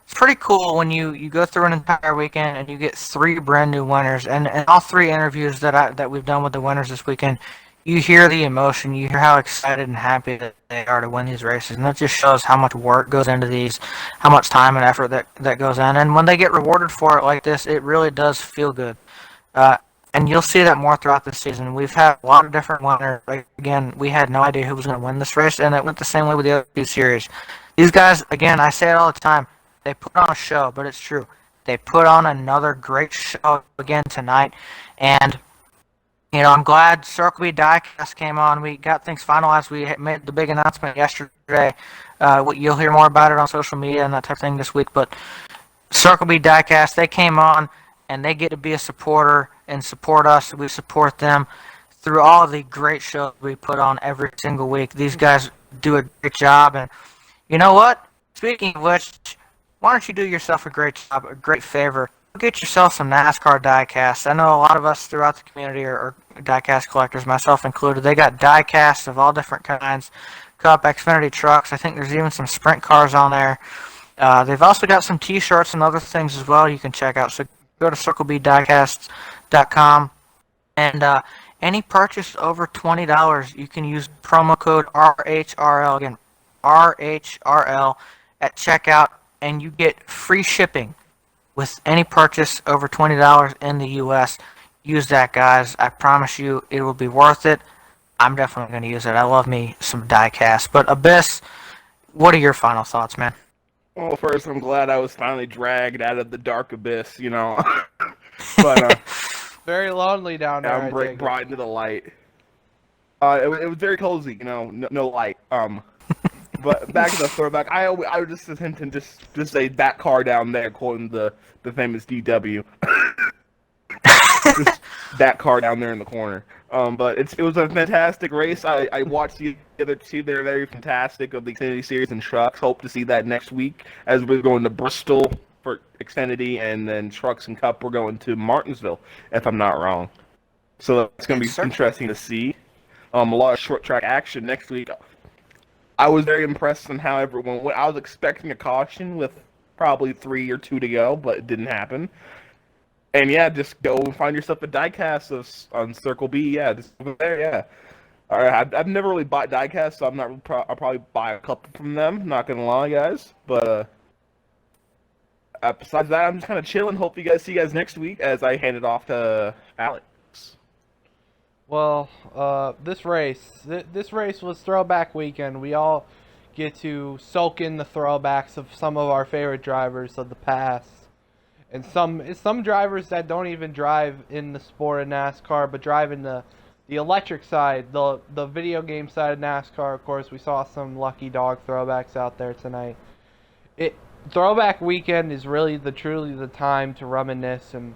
it's pretty cool when you go through an entire weekend and you get 3 brand new winners, and all 3 interviews that we've done with the winners this weekend. You hear the emotion, you hear how excited and happy that they are to win these races, and that just shows how much work goes into these, how much time and effort that goes in, and when they get rewarded for it like this, it really does feel good. And you'll see that more throughout the season. We've had a lot of different winners. Like, again, we had no idea who was going to win this race, and it went the same way with the other 2 series. These guys, again, I say it all the time, they put on a show, but it's true. They put on another great show again tonight, and I'm glad Circle B Diecast came on. We got things finalized. We made the big announcement yesterday. You'll hear more about it on social media and that type of thing this week. But Circle B Diecast, they came on, and they get to be a supporter and support us. We support them through all the great shows we put on every single week. These guys do a great job. And you know what? Speaking of which, why don't you do yourself a great job, a great favor? Get yourself some NASCAR diecasts. I know a lot of us throughout the community are diecast collectors, myself included. They got diecasts of all different kinds, Cup, Xfinity trucks. I think there's even some sprint cars on there. They've also got some T-shirts and other things as well you can check out. So go to circlebdiecasts.com, and any purchase over $20, you can use promo code RHRL, again, RHRL at checkout, and you get free shipping with any purchase over $20 in the U.S. Use that, guys. I promise you it will be worth it. I'm definitely going to use it. I love me some diecast. But Abyss, what are your final thoughts, man? Well, first, I'm glad I was finally dragged out of the dark abyss, But very lonely down there. I'm brought into the light. It was very cozy, no light. But back to the throwback, I would just attempt to just say that car down there, quoting the famous DW. Just that car down there in the corner. But it was a fantastic race. I watched the other 2. They're very fantastic of the Xfinity Series and trucks. Hope to see that next week as we're going to Bristol for Xfinity, and then trucks and Cup we're going to Martinsville, if I'm not wrong. So it's going to be interesting to see. A lot of short track action next week. I was very impressed on how everyone went. I was expecting a caution with probably 3 or 2 to go, but it didn't happen. And yeah, just go and find yourself a diecast on Circle B. Yeah, just over there. Yeah. All right, I've never really bought diecasts, so I'll probably buy a couple from them. Not gonna lie, guys. But besides that, I'm just kind of chilling. Hope you see you guys next week as I hand it off to Alex. Well, this race was throwback weekend. We all get to soak in the throwbacks of some of our favorite drivers of the past, and some drivers that don't even drive in the sport of NASCAR, but drive in the electric side, the video game side of NASCAR. Of course, we saw some lucky dog throwbacks out there tonight. Throwback weekend is really truly the time to reminisce, and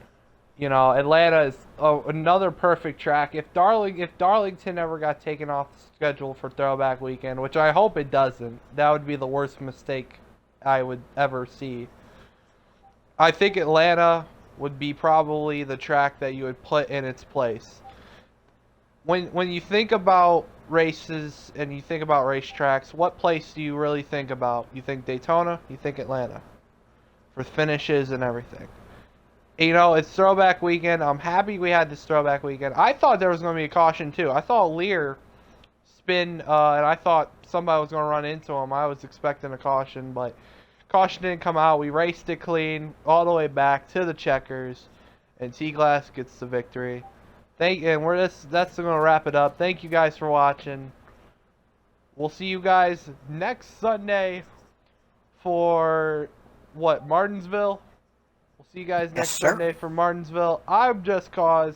Atlanta is another perfect track. If Darlington ever got taken off the schedule for throwback weekend, which I hope it doesn't, that would be the worst mistake I would ever see. I think Atlanta would be probably the track that you would put in its place. When you think about races and you think about racetracks, what place do you really think about? You think Daytona? You think Atlanta? For finishes and everything. You know, it's throwback weekend. I'm happy we had this throwback weekend. I thought there was going to be a caution too. I thought Lear spin, and I thought somebody was going to run into him. I was expecting a caution, but caution didn't come out. We raced it clean all the way back to the checkers, and T-Glass gets the victory. That's going to wrap it up. Thank you guys for watching. We'll see you guys next Sunday for what, Martinsville? We'll see you guys next Sunday for Martinsville. I'm Just Cause.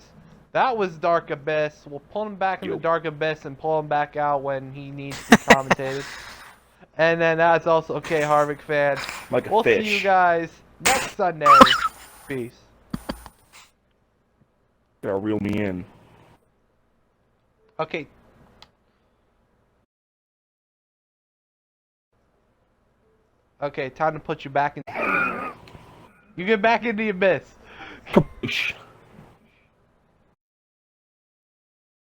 That was Dark Abyss. We'll pull him back into Dark Abyss and pull him back out when he needs to be commentated. And then that's also K Harvick fan. Like a we'll fish. see you guys next Sunday. Peace. Gotta reel me in. Okay. Okay, time to put you back in. You get back in the abyss. Kaboosh.